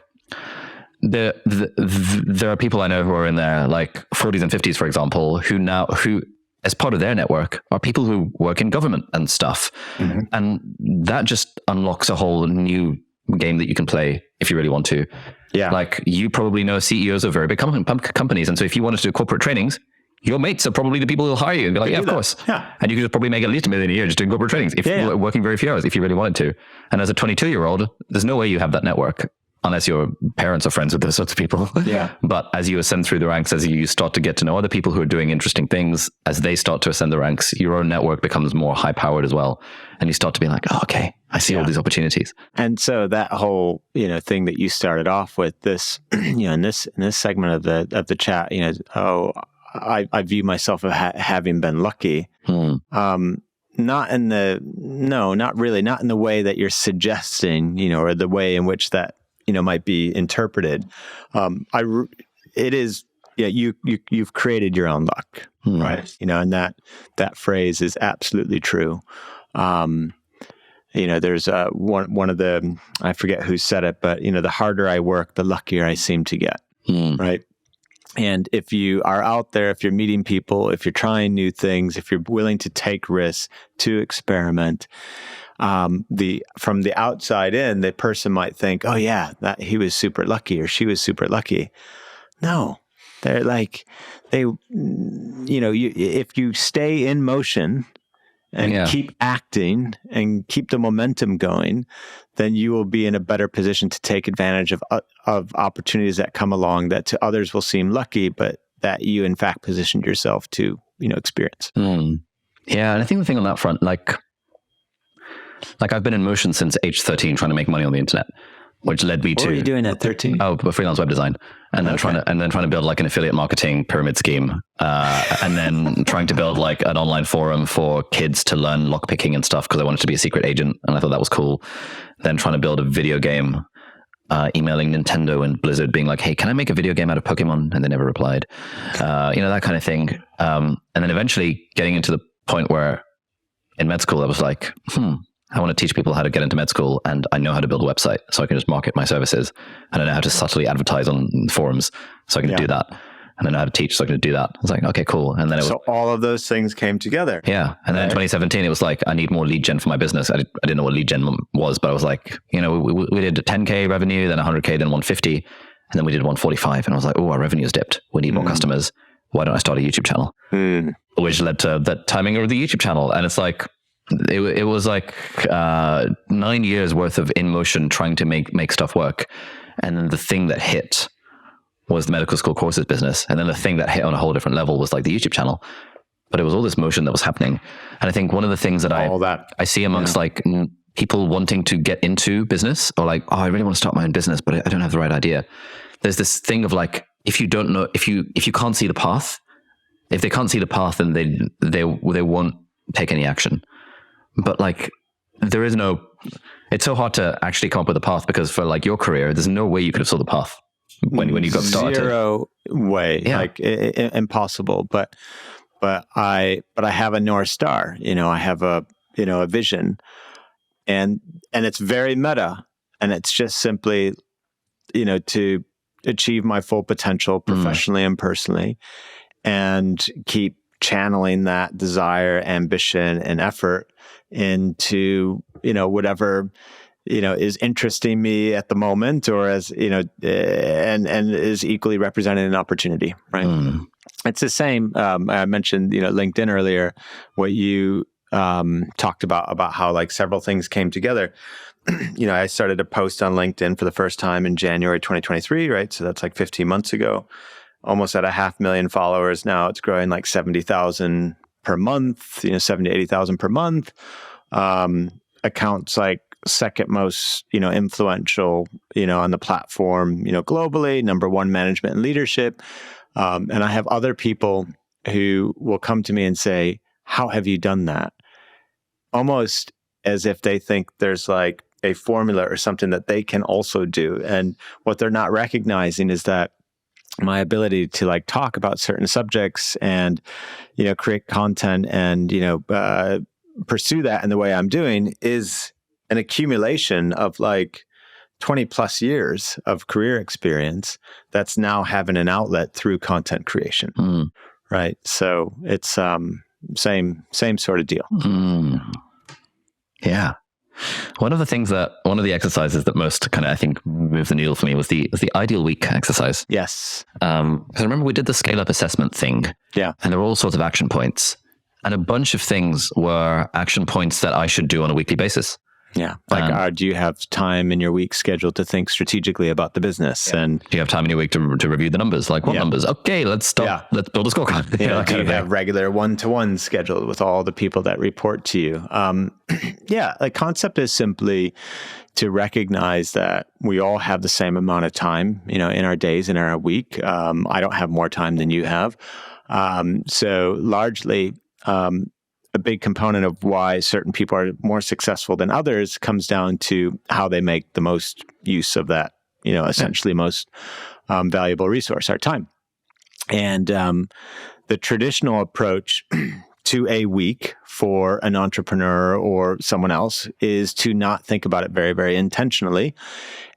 there are people I know who are in their like 40s and 50s, for example, who as part of their network are people who work in government and stuff. And that just unlocks a whole new game that you can play if you really want to. Yeah. Like, you probably know CEOs of very big companies. And so if you wanted to do corporate trainings, your mates are probably the people who'll hire you and be like, yeah, of course. Yeah. And you could probably make at least $1 million a year just doing corporate trainings if you're working very few hours, if you really wanted to. And as a 22-year-old, there's no way you have that network unless your parents are friends with those sorts of people. Yeah. But as you ascend through the ranks, as you start to get to know other people who are doing interesting things, as they start to ascend the ranks, your own network becomes more high powered as well. And you start to be like, oh, okay, I see all these opportunities. And so that whole, thing that you started off with, this, in this segment of the chat, I view myself as having been lucky. Not in the way that you're suggesting, or the way in which that, might be interpreted. It is, you've created your own luck, right? And that phrase is absolutely true. There's one of the, I forget who said it, but the harder I work, the luckier I seem to get, right? And if you are out there, if you're meeting people, if you're trying new things, if you're willing to take risks, to experiment, from the outside in, the person might think, oh yeah, that he was super lucky or she was super lucky. No, they're like, if you stay in motion and keep acting and keep the momentum going, then you will be in a better position to take advantage of opportunities that come along that to others will seem lucky, but that you in fact positioned yourself to, experience. Yeah. And I think the thing on that front, like I've been in motion since age 13 trying to make money on the internet, which led me to... What were you doing at 13? Oh, freelance web design. And then trying to build like an affiliate marketing pyramid scheme. And then trying to build like an online forum for kids to learn lockpicking and stuff because I wanted to be a secret agent and I thought that was cool. Then trying to build a video game emailing Nintendo and Blizzard being like, hey, can I make a video game out of Pokemon? And they never replied. That kind of thing. And then eventually getting into the point where in med school, I was like, I want to teach people how to get into med school, and I know how to build a website, so I can just market my services. And I know how to subtly advertise on forums, so I can do that. And I know how to teach, so I can do that. I was like, okay, cool. And then so all of those things came together. Yeah. And then in 2017, it was like, I need more lead gen for my business. I didn't know what lead gen was, but I was like, we did a 10K revenue, then 100K, then 150, and then we did 145. And I was like, oh, our revenue's dipped. We need more customers. Why don't I start a YouTube channel? Which led to the timing of the YouTube channel. And it's like, it was like 9 years worth of in motion trying to make stuff work. And then the thing that hit was the medical school courses business. And then the thing that hit on a whole different level was like the YouTube channel. But it was all this motion that was happening. And I think one of the things that I see amongst like people wanting to get into business, or like, oh, I really want to start my own business, but I don't have the right idea. There's this thing of like, if you don't know, if you can't see the path, if they can't see the path, then they won't take any action. But like, there is no, it's so hard to actually come up with a path, because for like your career, there's no way you could have saw the path when you got started. Zero way, like impossible. But I have a North Star, I have a vision, and it's very meta, and it's just simply, to achieve my full potential professionally and personally, and keep channeling that desire, ambition, and effort into, whatever, is interesting me at the moment, or as, and is equally representing an opportunity, right? It's the same. I mentioned, LinkedIn earlier, what you talked about how like several things came together. I started a post on LinkedIn for the first time in January 2023, right? So that's like 15 months ago. Almost at 500,000 followers now. It's growing like 70,000 per month, 70, 80,000 per month. Accounts like second most, influential, on the platform, globally, number one management and leadership. And I have other people who will come to me and say, how have you done that? Almost as if they think there's like a formula or something that they can also do. And what they're not recognizing is that my ability to like talk about certain subjects and, create content and, pursue that in the way I'm doing is an accumulation of like 20 plus years of career experience that's now having an outlet through content creation. Right. So it's same sort of deal. Yeah. One of the exercises that most kind of, I think, moved the needle for me was the ideal week exercise. Yes. Because I remember we did the scale up assessment thing. Yeah. And there were all sorts of action points. And a bunch of things were action points that I should do on a weekly basis. Yeah. Like, do you have time in your week scheduled to think strategically about the business? Yeah. And do you have time in your week to review the numbers? Like, what numbers? Okay, let's stop. Yeah. Let's build a scorecard. Do you have regular one-to-one scheduled with all the people that report to you? The concept is simply to recognize that we all have the same amount of time, in our days, in our week. I don't have more time than you have. So largely, a big component of why certain people are more successful than others comes down to how they make the most use of that, essentially most valuable resource, our time. And the traditional approach to a week for an entrepreneur or someone else is to not think about it very, very intentionally.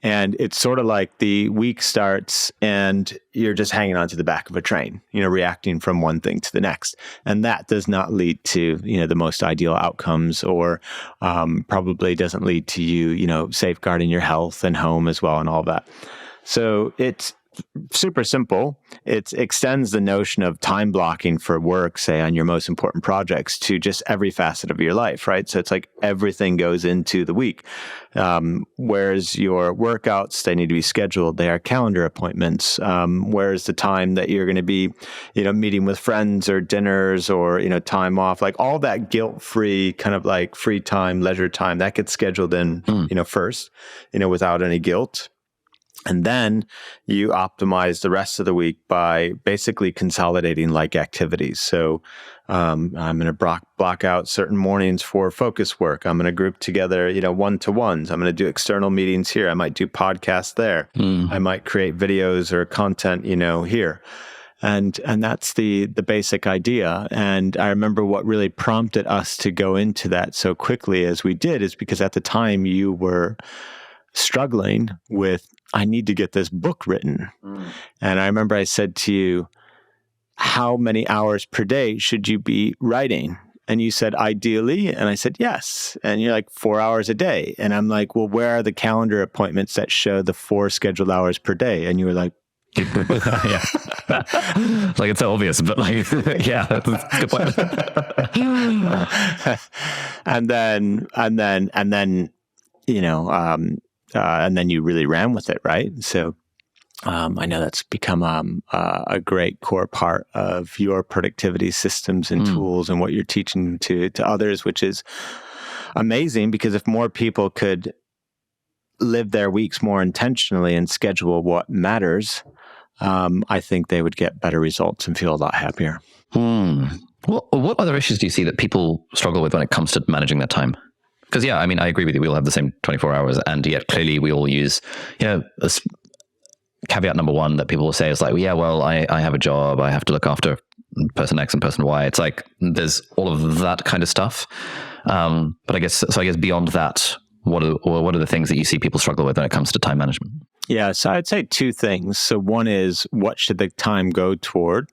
And it's sort of like the week starts and you're just hanging on to the back of a train, reacting from one thing to the next. And that does not lead to, the most ideal outcomes, or probably doesn't lead to you, safeguarding your health and home as well and all that. So it's super simple. It extends the notion of time blocking for work, say on your most important projects, to just every facet of your life, right? So it's like everything goes into the week. Whereas your workouts, they need to be scheduled. They are calendar appointments. Whereas the time that you're going to be, meeting with friends or dinners or, time off, like all that guilt-free kind of like free time, leisure time, that gets scheduled in, first, without any guilt. And then you optimize the rest of the week by basically consolidating like activities. So I'm going to block out certain mornings for focus work. I'm going to group together, one-to-ones. I'm going to do external meetings here. I might do podcasts there. I might create videos or content, here. And that's the basic idea. And I remember what really prompted us to go into that so quickly as we did is because at the time you were struggling with, I need to get this book written. And I remember I said to you, how many hours per day should you be writing? And you said, ideally. And I said, yes. And you're like, 4 hours a day. And I'm like, well, where are the calendar appointments that show the 4 scheduled hours per day? And you were like, yeah. Like it's so obvious, but like, yeah, that's a good point. and then you really ran with it, right? So I know that's become a great core part of your productivity systems and tools and what you're teaching to others, which is amazing because if more people could live their weeks more intentionally and schedule what matters, I think they would get better results and feel a lot happier. What other issues do you see that people struggle with when it comes to managing their time? Because, I agree with you. We all have the same 24 hours, and yet clearly we all use, caveat number one that people will say is like, I have a job. I have to look after person X and person Y. It's like there's all of that kind of stuff. But I guess beyond that, what are the things that you see people struggle with when it comes to time management? Yeah, so I'd say 2 things. So one is, what should the time go toward?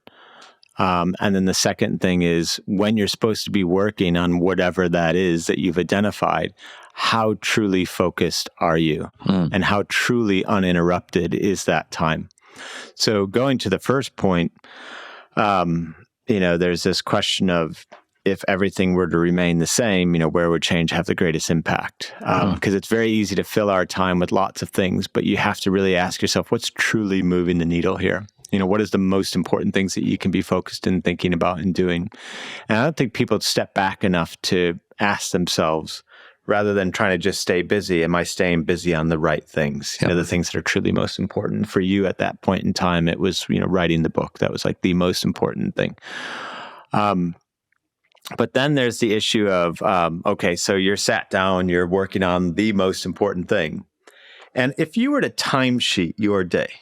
And then the second thing is, when you're supposed to be working on whatever that is that you've identified, how truly focused are you? And how truly uninterrupted is that time? So going to the first point, there's this question of, if everything were to remain the same, where would change have the greatest impact? Because it's very easy to fill our time with lots of things, but you have to really ask yourself, what's truly moving the needle here? What is the most important things that you can be focused in thinking about and doing? And I don't think people step back enough to ask themselves, rather than trying to just stay busy, am I staying busy on the right things? The things that are truly most important. For you at that point in time, it was, writing the book. That was like the most important thing. But then there's the issue of, okay, so you're sat down, you're working on the most important thing. And if you were to timesheet your day,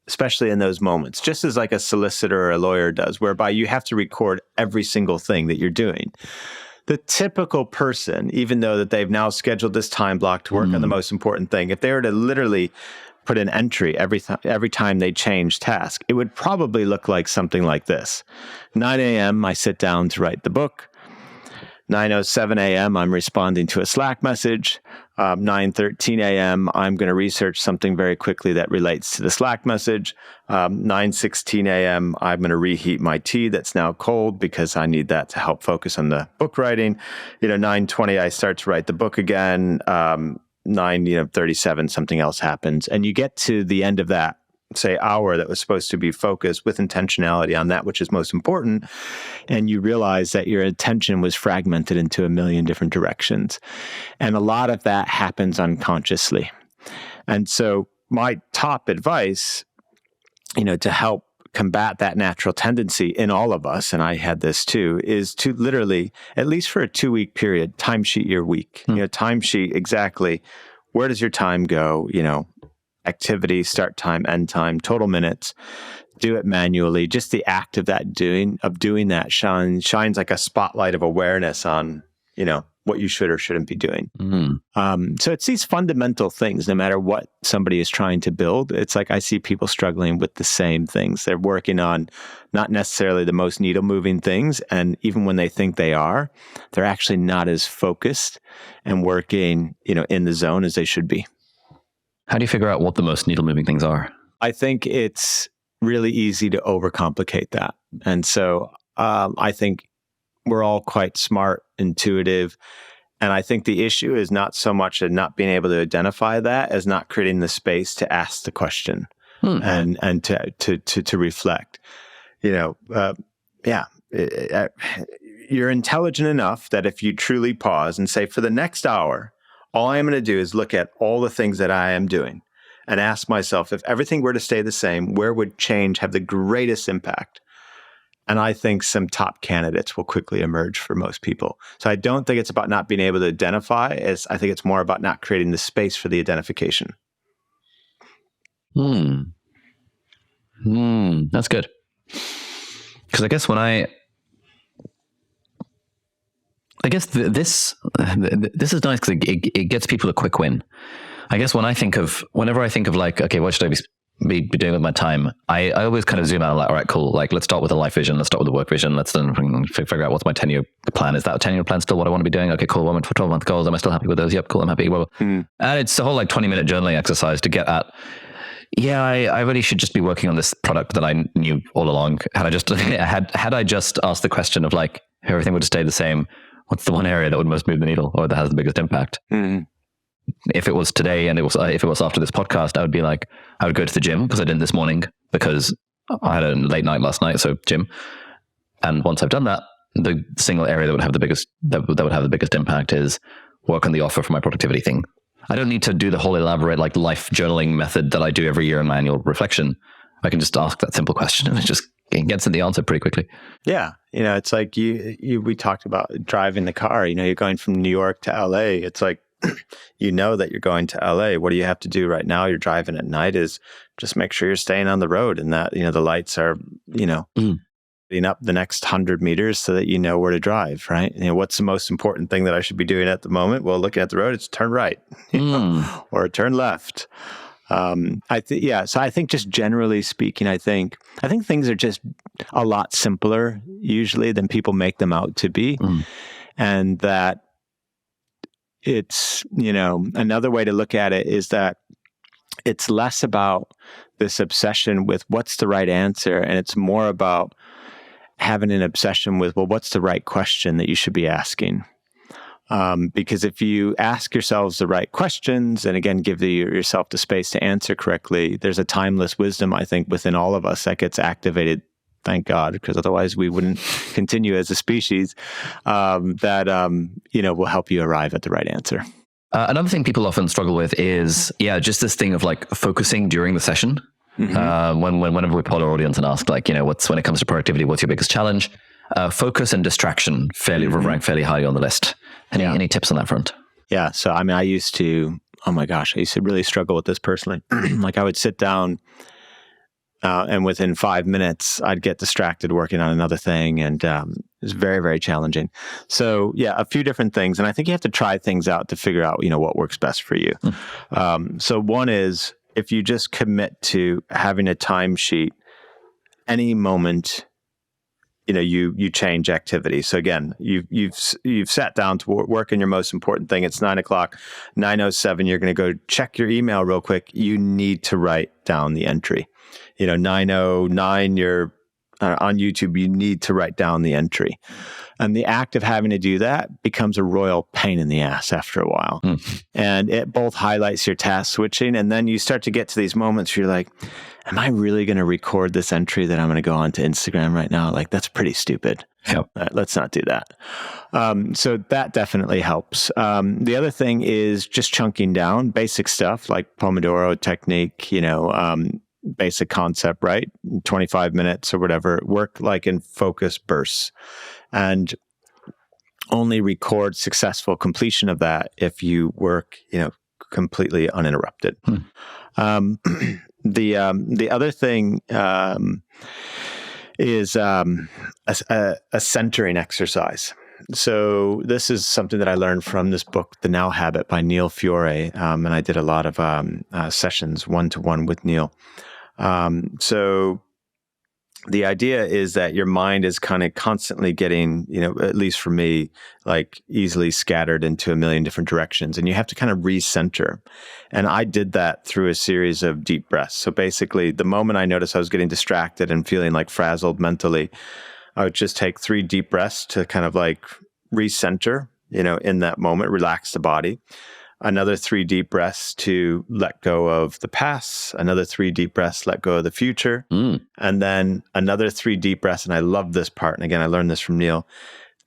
especially in those moments, just as like a solicitor or a lawyer does, whereby you have to record every single thing that you're doing, the typical person, even though that they've now scheduled this time block to work on the most important thing, if they were to literally put an entry every time they change task, it would probably look like something like this. 9 a.m., I sit down to write the book. 9:07 a.m., I'm responding to a Slack message. 9:13 a.m., I'm going to research something very quickly that relates to the Slack message. 9:16 a.m., I'm going to reheat my tea that's now cold because I need that to help focus on the book writing. 9:20, I start to write the book again. 9:37, something else happens. And you get to the end of that, say, hour that was supposed to be focused with intentionality on that which is most important, and you realize that your attention was fragmented into a million different directions. And a lot of that happens unconsciously. And so my top advice, to help combat that natural tendency in all of us, and I had this too, is to literally, at least for a 2-week period, timesheet your week. Timesheet exactly, where does your time go? Activity, start time, end time, total minutes. Do it manually. Just the act of doing that shines like a spotlight of awareness on, what you should or shouldn't be doing. So it's these fundamental things, no matter what somebody is trying to build. It's like I see people struggling with the same things. They're working on not necessarily the most needle moving things. And even when they think they are, they're actually not as focused and working, in the zone as they should be. How do you figure out what the most needle-moving things are? I think it's really easy to overcomplicate that. And so I think we're all quite smart, intuitive. And I think the issue is not so much in not being able to identify that as not creating the space to ask the question and to reflect. You're intelligent enough that if you truly pause and say, for the next hour, all I am going to do is look at all the things that I am doing. and ask myself, if everything were to stay the same, where would change have the greatest impact? And I think some top candidates will quickly emerge for most people. So I don't think it's about not being able to identify. I think it's more about not creating the space for the identification. That's good. Because I guess this is nice because it gets people a quick win. I guess whenever I think of like, okay, what should I be doing with my time? I always kind of zoom out and like, all right, cool. Like, let's start with the life vision. Let's start with the work vision. Let's then figure out what's my 10-year plan. Is that a 10-year plan still what I want to be doing? Okay, cool. What are my 12-month goals? Am I still happy with those? Yep, cool. I'm happy. Well, and it's a whole like 20-minute journaling exercise to get at, yeah, I really should just be working on this product that I knew all along. Had I just had I just asked the question of like, if everything would stay the same, what's the one area that would most move the needle or that has the biggest impact? If it was today and if it was after this podcast, I would be like, I would go to the gym because I didn't this morning because I had a late night last night, so gym. And once I've done that, the single area that would have the biggest impact is work on the offer for my productivity thing. I don't need to do the whole elaborate like life journaling method that I do every year in my annual reflection. I can just ask that simple question and it gets in the answer pretty quickly. Yeah. It's like we talked about driving the car. You're going from New York to LA. It's like, that you're going to LA. What do you have to do right now? You're driving at night is just make sure you're staying on the road and that, the lights are, up the next 100 meters so that you know where to drive, right? What's the most important thing that I should be doing at the moment? Well, looking at the road, it's turn right or turn left. So I think just generally speaking, I think things are just a lot simpler usually than people make them out to be. And that it's, another way to look at it is that it's less about this obsession with what's the right answer. And it's more about having an obsession with, well, what's the right question that you should be asking? Because if you ask yourselves the right questions and again, give yourself the space to answer correctly, there's a timeless wisdom, I think, within all of us that gets activated. Thank God, because otherwise we wouldn't continue as a species, that will help you arrive at the right answer. Another thing people often struggle with is, just this thing of like focusing during the session. Whenever we poll our audience and ask like, when it comes to productivity, what's your biggest challenge? Focus and distraction rank fairly high on the list. Any tips on that front? Yeah. So, I used to really struggle with this personally. Like I would sit down and within 5 minutes, I'd get distracted working on another thing. And it was very, very challenging. So, a few different things. And I think you have to try things out to figure out, what works best for you. So one is if you just commit to having a timesheet, any moment, you change activity. So again, you've sat down to work on your most important thing. It's 9:00, 9:07. You're going to go check your email real quick. You need to write down the entry. 9:09. You're on YouTube. You need to write down the entry, and the act of having to do that becomes a royal pain in the ass after a while. And it both highlights your task switching, and then you start to get to these moments where you're like, am I really going to record this entry that I'm going to go onto Instagram right now? Like, that's pretty stupid. Yep. Let's not do that. So that definitely helps. The other thing is just chunking down basic stuff like Pomodoro technique, basic concept, right? 25 minutes or whatever. Work like in focus bursts and only record successful completion of that if you work, completely uninterrupted. The other thing is a centering exercise. So this is something that I learned from this book, The Now Habit by Neil Fiore, and I did a lot of sessions one-to-one with Neil. So the idea is that your mind is kind of constantly getting, at least for me, like easily scattered into a million different directions. And you have to kind of recenter. And I did that through a series of deep breaths. So basically, the moment I noticed I was getting distracted and feeling like frazzled mentally, I would just take 3 deep breaths to kind of like recenter, in that moment, relax the body. Another 3 deep breaths to let go of the past. Another 3 deep breaths, let go of the future. And then another 3 deep breaths. And I love this part. And again, I learned this from Neil,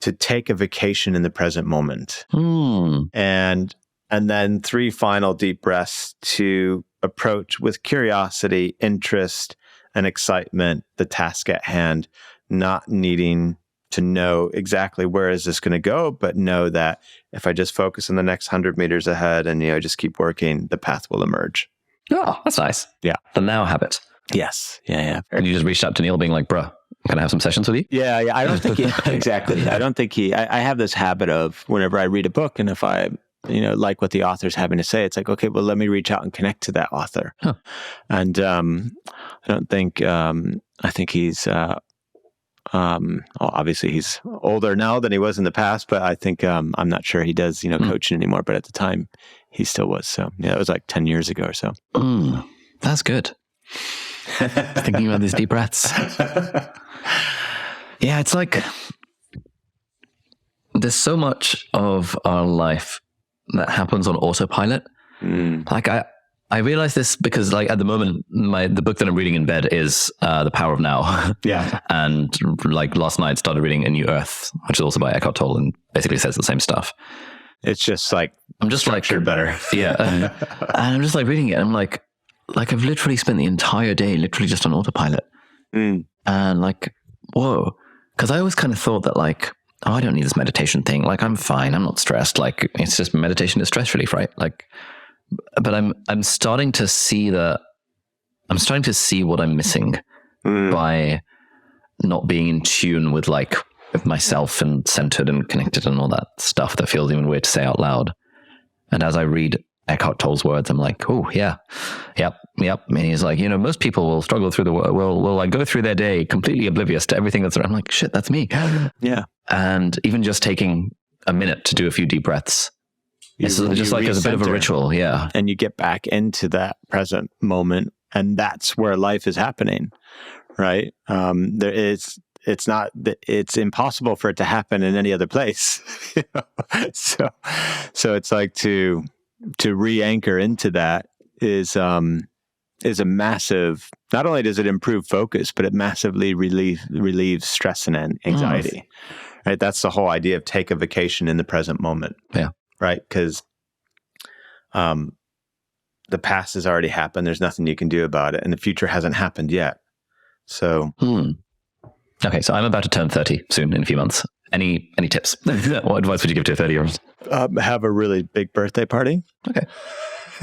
to take a vacation in the present moment. And then 3 final deep breaths to approach with curiosity, interest, and excitement, the task at hand, not needing to know exactly where is this going to go, but know that if I just focus on the next 100 meters ahead and, just keep working, the path will emerge. Oh, that's nice. Yeah. The now habit. Yes. Yeah. And you just reached out to Neil being like, bruh, can I have some sessions with you? Yeah. I don't think exactly. I don't think I have this habit of whenever I read a book and if I, like what the author's having to say, it's like, okay, well, let me reach out and connect to that author. Huh. And I don't think, I think he's, obviously he's older now than he was in the past, but I think, I'm not sure he does, coaching anymore, but at the time he still was. So yeah, it was like 10 years ago or so. That's good. Thinking about these deep breaths. Yeah, it's like there's so much of our life that happens on autopilot. Like I realize this because like at the moment, the book that I'm reading in bed is The Power of Now. Yeah. And like last night started reading A New Earth, which is also by Eckhart Tolle and basically says the same stuff. It's just like, I'm just like, better. Yeah. And I'm just like reading it. And I'm like I've literally spent the entire day literally just on autopilot. And like, whoa. Because I always kind of thought that like, oh, I don't need this meditation thing. Like, I'm fine. I'm not stressed. Like, it's just meditation is stress relief, right? Like, but I'm starting to see what I'm missing by not being in tune with like with myself and centered and connected and all that stuff that feels even weird to say out loud. And as I read Eckhart Tolle's words, I'm like, oh yeah, yep. And he's like, most people will struggle through will like go through their day completely oblivious to everything that's around. I'm like, shit, that's me. Yeah. And even just taking a minute to do a few deep breaths, it's just like as a bit of a ritual. Yeah. And you get back into that present moment, and that's where life is happening, right? It's impossible for it to happen in any other place. So it's like to re-anchor into that is a massive, not only does it improve focus, but it massively relieves stress and anxiety. Right? That's the whole idea of take a vacation in the present moment. Yeah. Right? Because the past has already happened. There's nothing you can do about it. And the future hasn't happened yet. So. Okay, so I'm about to turn 30 soon in a few months. Any tips? What advice would you give to a 30-year-old? Have a really big birthday party. Okay.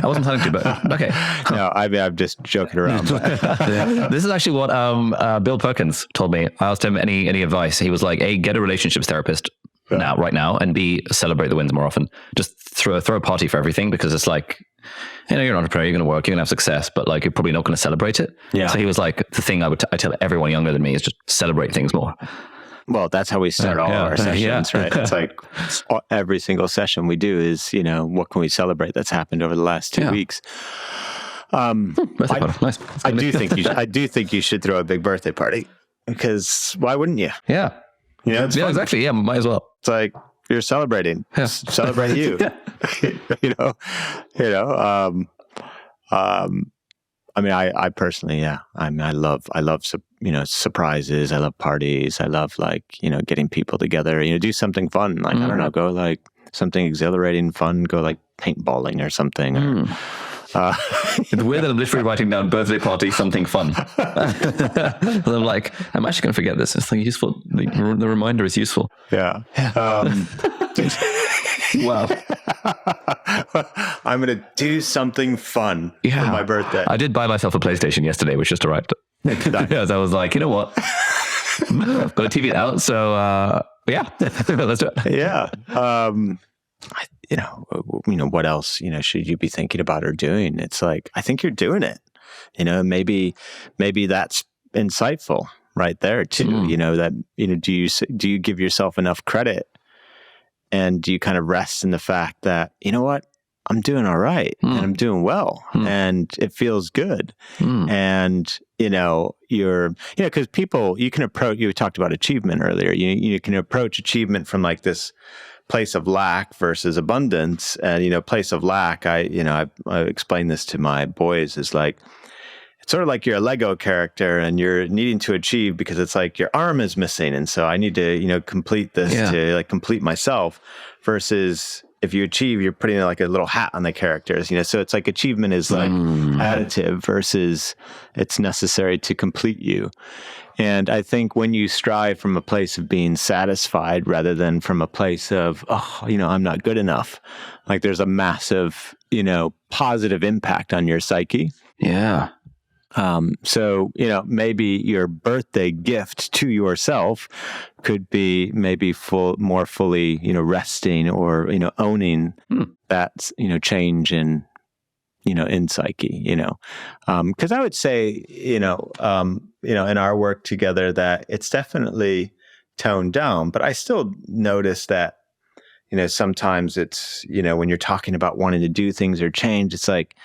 I wasn't planning to, but okay. No, I'm just joking around. This is actually what Bill Perkins told me. I asked him any advice. He was like, A, get a relationships therapist right now, and B, celebrate the wins more often. Just throw a party for everything, because it's like, you're an entrepreneur, you're going to work, you're going to have success, but like you're probably not going to celebrate it. Yeah. So he was like, the thing I tell everyone younger than me is just celebrate things more. Well, that's how we start all our sessions, right? It's like every single session we do is, what can we celebrate that's happened over the last 2 weeks? Nice. I do think you should throw a big birthday party, because why wouldn't you? Yeah. Exactly. Yeah, might as well. It's like you're celebrating. Yeah. Celebrate you. I mean, I personally, I love surprises. I love parties. I love getting people together, do something fun. Like, I don't know, go like something exhilarating, fun, go like paintballing or something. It's weird that I'm literally writing down birthday party, something fun. I'm like, I'm actually going to forget this. It's like useful. The reminder is useful. Yeah. Wow. I'm going to do something fun for my birthday. I did buy myself a PlayStation yesterday, which just arrived. Yes, I was like, you know what? I've got a TV out, so let's do it. Yeah. What else, should you be thinking about or doing? It's like, I think you're doing it. Maybe that's insightful right there too. Do you give yourself enough credit? And do you kind of rest in the fact that, I'm doing all right and I'm doing well and it feels good. And, because people, you can approach, you talked about achievement earlier. You can approach achievement from like this place of lack versus abundance. And, place of lack, I explain this to my boys, is like, it's sort of like you're a Lego character and you're needing to achieve because it's like your arm is missing. And so I need to, complete this to like complete myself, versus, if you achieve, you're putting like a little hat on the characters, so it's like achievement is like additive versus it's necessary to complete you. And I think when you strive from a place of being satisfied rather than from a place of, I'm not good enough, like there's a massive, positive impact on your psyche. Yeah. So, maybe your birthday gift to yourself could be maybe more fully, resting or, owning that, change in psyche, because I would say, in our work together that it's definitely toned down, but I still notice that, sometimes it's, when you're talking about wanting to do things or change, it's like,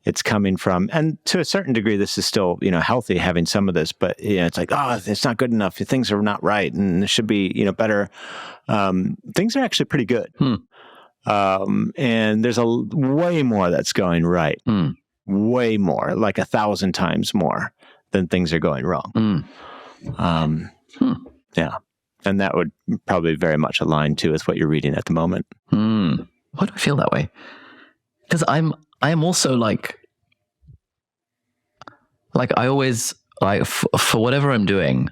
it's coming from, and to a certain degree, this is still, healthy having some of this, but it's like, it's not good enough. Things are not right. And it should be, better. Things are actually pretty good. And there's way more that's going right. Way more, like 1,000 times more than things are going wrong. Yeah. And that would probably very much align too with what you're reading at the moment. Why do I feel that way? Because I am also like I always, for whatever I'm doing,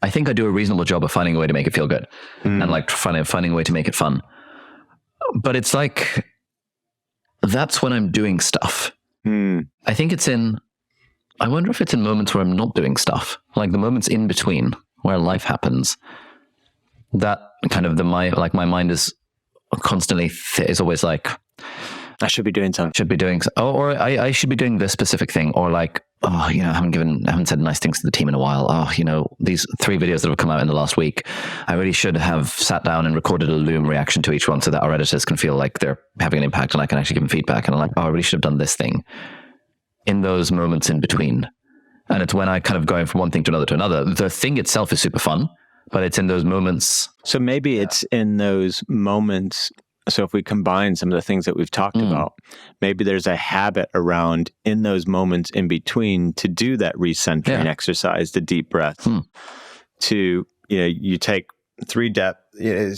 I think I do a reasonable job of finding a way to make it feel good and like finding a way to make it fun. But it's like, that's when I'm doing stuff. I think I wonder if it's in moments where I'm not doing stuff, like the moments in between where life happens, that kind of my mind is constantly, is always like, I should be doing something. Or I should be doing this specific thing, or like, I haven't said nice things to the team in a while. These 3 videos that have come out in the last week, I really should have sat down and recorded a Loom reaction to each one so that our editors can feel like they're having an impact and I can actually give them feedback. And I'm like, I really should have done this thing in those moments in between. And it's when I kind of going from one thing to another. The thing itself is super fun, but it's in those moments. So maybe it's in those moments. So if we combine some of the things that we've talked about, maybe there's a habit around in those moments in between to do that recentering exercise, the deep breath, to, you take 3 depth.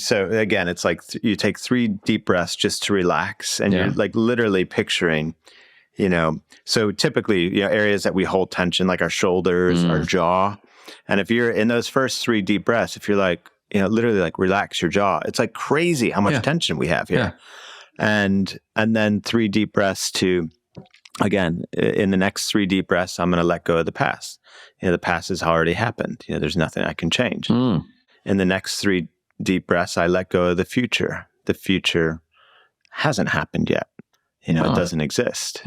So again, it's like you take 3 deep breaths just to relax, and you're like literally picturing, so typically, areas that we hold tension, like our shoulders, our jaw. And if you're in those first 3 deep breaths, if you're like, literally like relax your jaw. It's like crazy how much tension we have here. And then 3 deep breaths to, again, in the next 3 deep breaths, I'm going to let go of the past. The past has already happened. There's nothing I can change. In the next 3 deep breaths, I let go of the future. The future hasn't happened yet. It doesn't exist.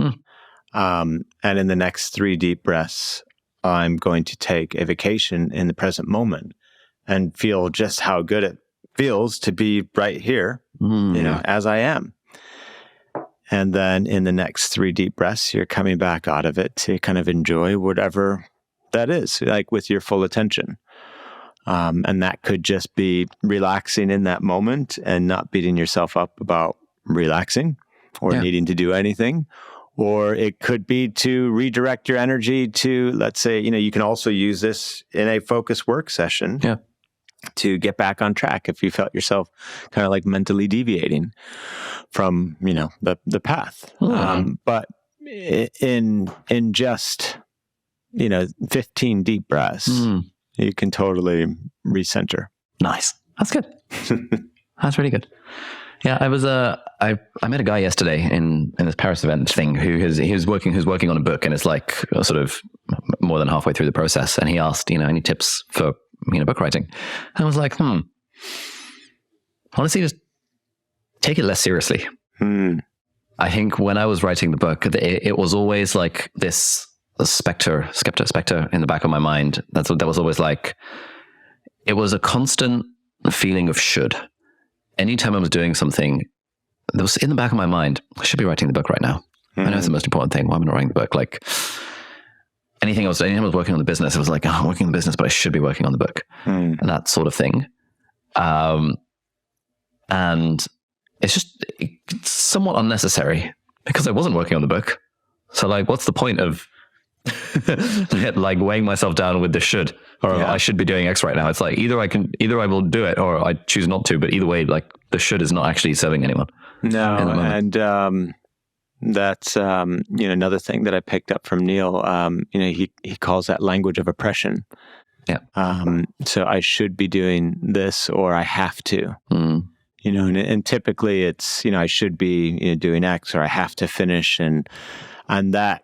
And in the next 3 deep breaths, I'm going to take a vacation in the present moment and feel just how good it feels to be right here, as I am. And then in the next 3 deep breaths, you're coming back out of it to kind of enjoy whatever that is, like with your full attention. And that could just be relaxing in that moment and not beating yourself up about relaxing or needing to do anything. Or it could be to redirect your energy to, let's say, you can also use this in a focused work session to get back on track if you felt yourself kind of like mentally deviating from, the path. But in just, 15 deep breaths, you can totally recenter. Nice. That's good. That's really good. Yeah, I was I met a guy yesterday in this Paris event thing who's working on a book, and it's like sort of more than halfway through the process, and he asked, any tips for book writing. And I was like, honestly, just take it less seriously. I think when I was writing the book, it was always like this specter in the back of my mind. That was always like, it was a constant feeling of should. Anytime I was doing something, that was in the back of my mind, I should be writing the book right now. I know it's the most important thing. Why am I not writing the book? Like anything else, anytime I was working on the business, it was like, I'm working on the business, but I should be working on the book. And that sort of thing. And it's somewhat unnecessary because I wasn't working on the book. So like, what's the point of like weighing myself down with the should, or I should be doing X right now. It's like either I will do it or I choose not to. But either way, like the should is not actually serving anyone. No, and that's another thing that I picked up from Neil. He calls that language of oppression. Yeah. So I should be doing this, or I have to. And typically it's I should be doing X, or I have to finish, and that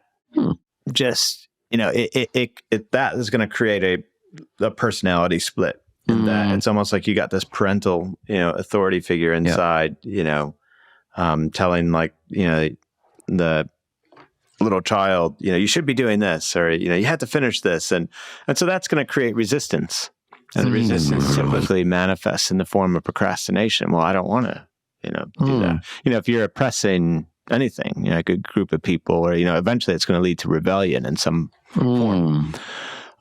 just that is going to create a personality split. In that it's almost like you got this parental authority figure inside, telling like the little child, you should be doing this, or you have to finish this, and so that's going to create resistance, and the resistance typically manifests in the form of procrastination. Well, I don't want to do that. If you're oppressing anything, a good group of people, or eventually it's going to lead to rebellion in some form.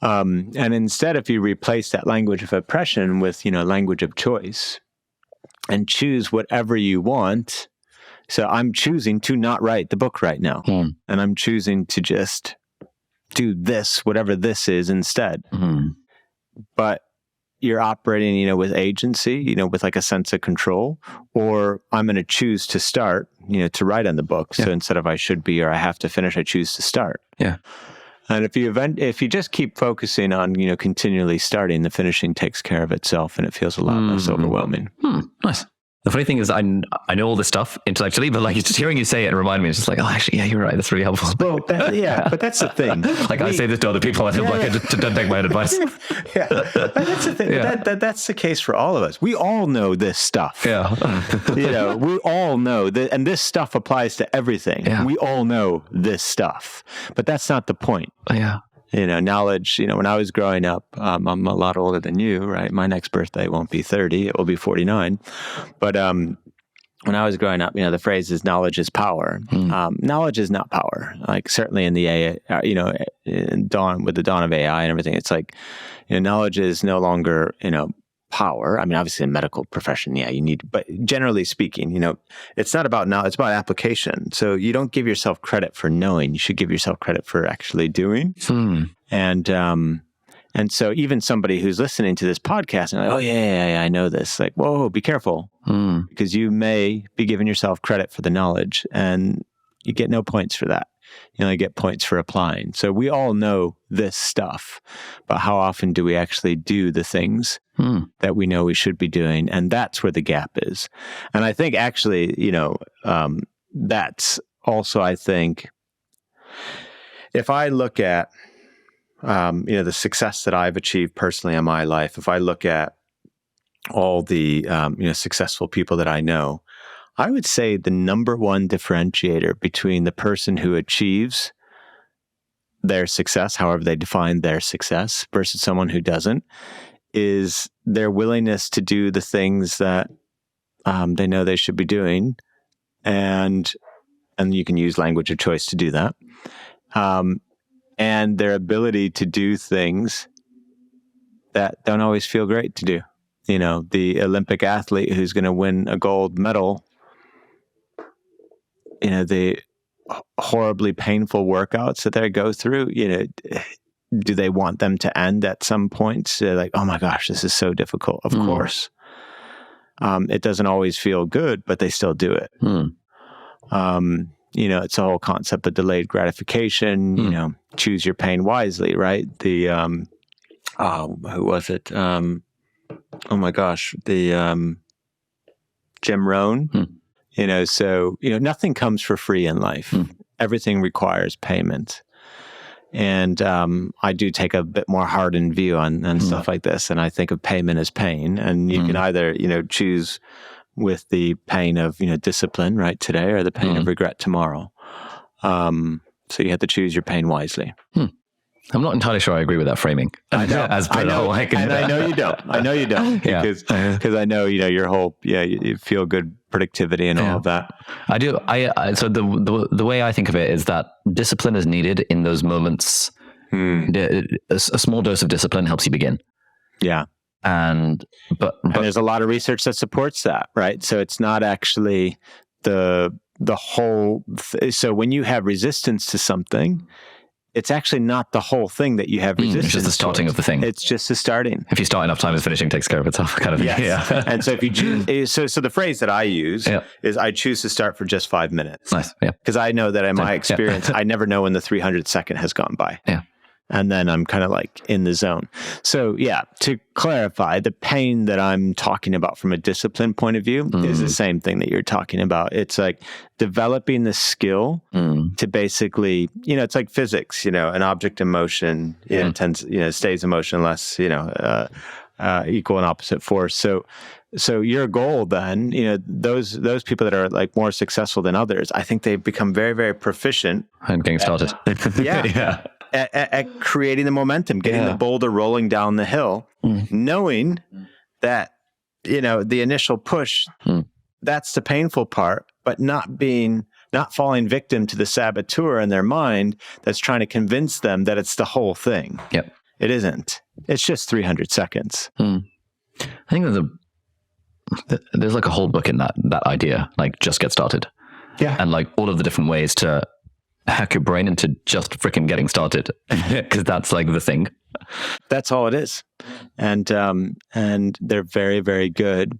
And instead, if you replace that language of oppression with language of choice, and choose whatever you want. So I'm choosing to not write the book right now. And I'm choosing to just do this, whatever this is instead. But you're operating, with agency, with like a sense of control, or I'm going to choose to start, to write on the book. So instead of I should be, or I have to finish, I choose to start. Yeah. And if you just keep focusing on, continually starting, the finishing takes care of itself, and it feels a lot less overwhelming. Nice. The funny thing is, I know all this stuff intellectually, but like just hearing you say it and remind me, it's just like, oh, actually, yeah, you're right. That's really helpful. Well, but that's the thing. Like I say this to other people, and I'm like, don't take my own advice. But that's the thing. That's the case for all of us. We all know this stuff. Yeah. We all know that, and this stuff applies to everything. Yeah. We all know this stuff, but that's not the point. Yeah. Knowledge, when I was growing up, I'm a lot older than you, right? My next birthday won't be 30, it will be 49. But when I was growing up, the phrase is knowledge is power. Knowledge is not power. Like certainly in the AI, with the dawn of AI and everything, it's like, knowledge is no longer, power. I mean, obviously in medical profession, you need, but generally speaking, it's not about knowledge, it's about application. So you don't give yourself credit for knowing, you should give yourself credit for actually doing. And so even somebody who's listening to this podcast and like, oh yeah, I know this. Like, whoa, be careful, because you may be giving yourself credit for the knowledge, and you get no points for that. You only get points for applying. So we all know this stuff, but how often do we actually do the things that we know we should be doing? And that's where the gap is. And I think actually, that's also, I think, if I look at, the success that I've achieved personally in my life, if I look at all the, successful people that I know, I would say the number one differentiator between the person who achieves their success, however they define their success, versus someone who doesn't, is their willingness to do the things that they know they should be doing, and you can use language of choice to do that, and their ability to do things that don't always feel great to do. The Olympic athlete who's going to win a gold medal, the horribly painful workouts that they go through, do they want them to end at some point? They're like, oh my gosh, this is so difficult. Of course. It doesn't always feel good, but they still do it. It's a whole concept of delayed gratification, choose your pain wisely, right? The, who was it? Oh my gosh, the Jim Rohn. So, nothing comes for free in life. Everything requires payment. And I do take a bit more hardened view on stuff like this. And I think of payment as pain. And you can either, choose with the pain of, discipline, right, today, or the pain of regret tomorrow. So you have to choose your pain wisely. I'm not entirely sure I agree with that framing. I know, and I know you don't. I know you don't, because I know your whole you feel good productivity and all of that. I do. So the way I think of it is that discipline is needed in those moments. A small dose of discipline helps you begin. Yeah, but there's a lot of research that supports that, right? So it's not actually the whole. So when you have resistance to something, it's actually not the whole thing that you have resistance. It's just the starting towards. of the thing. It's just the starting. If you start enough time, finishing takes care of itself, kind of. Yes. Yeah. And so if you choose, so the phrase that I use is I choose to start for just 5 minutes. Nice. Yeah. Because I know that in my experience, I never know when the 300th second has gone by. Yeah. And then I'm kind of like in the zone. So yeah, to clarify, the pain that I'm talking about from a discipline point of view is the same thing that you're talking about. It's like developing the skill to basically, it's like physics, an object in motion, stays in motion unless, equal and opposite force. So your goal then, those people that are like more successful than others, I think they've become very, very proficient. And getting started. Yeah. At creating the momentum, getting the boulder rolling down the hill, knowing that, the initial push, that's the painful part, but not falling victim to the saboteur in their mind that's trying to convince them that it's the whole thing. Yep. It isn't. It's just 300 seconds. I think there's like a whole book in that idea, like just get started. Yeah. And like all of the different ways to hack your brain into just freaking getting started, because that's like the thing. That's all it is. And they're very, very good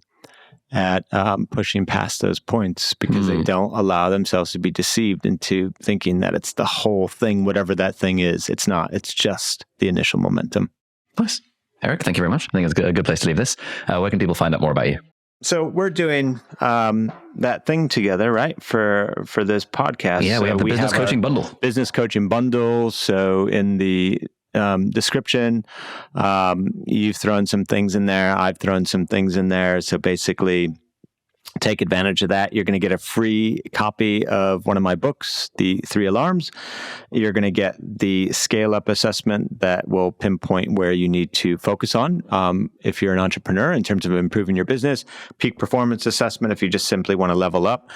at pushing past those points because they don't allow themselves to be deceived into thinking that it's the whole thing, whatever that thing is. It's not. It's just the initial momentum. Nice. Eric, thank you very much. I think it's a good place to leave this. Where can people find out more about you? So we're doing that thing together, right? For this podcast. Yeah, we have the business coaching bundle. Business coaching bundle. So in the description, you've thrown some things in there. I've thrown some things in there. So basically, take advantage of that. You're going to get a free copy of one of my books, The 3 Alarms. You're going to get the scale up assessment that will pinpoint where you need to focus on if you're an entrepreneur in terms of improving your business. Peak performance assessment if you just simply want to level up.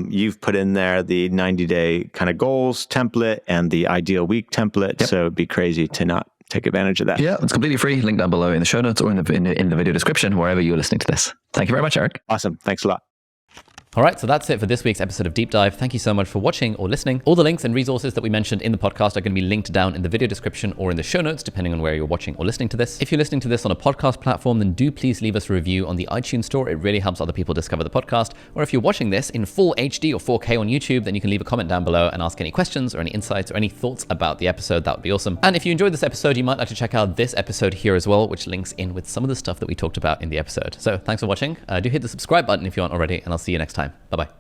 You've put in there the 90-day kind of goals template and the ideal week template. Yep. So it'd be crazy to not take advantage of that. Yeah, it's completely free. Link down below in the show notes or in the video description, wherever you're listening to this. Thank you very much, Eric. Awesome. Thanks a lot. All right, so that's it for this week's episode of Deep Dive. Thank you so much for watching or listening. All the links and resources that we mentioned in the podcast are going to be linked down in the video description or in the show notes, depending on where you're watching or listening to this. If you're listening to this on a podcast platform, then do please leave us a review on the iTunes store. It really helps other people discover the podcast. Or if you're watching this in full HD or 4K on YouTube, then you can leave a comment down below and ask any questions or any insights or any thoughts about the episode. That would be awesome. And if you enjoyed this episode, you might like to check out this episode here as well, which links in with some of the stuff that we talked about in the episode. So thanks for watching. Do hit the subscribe button if you aren't already, and I'll see you next time. Bye-bye.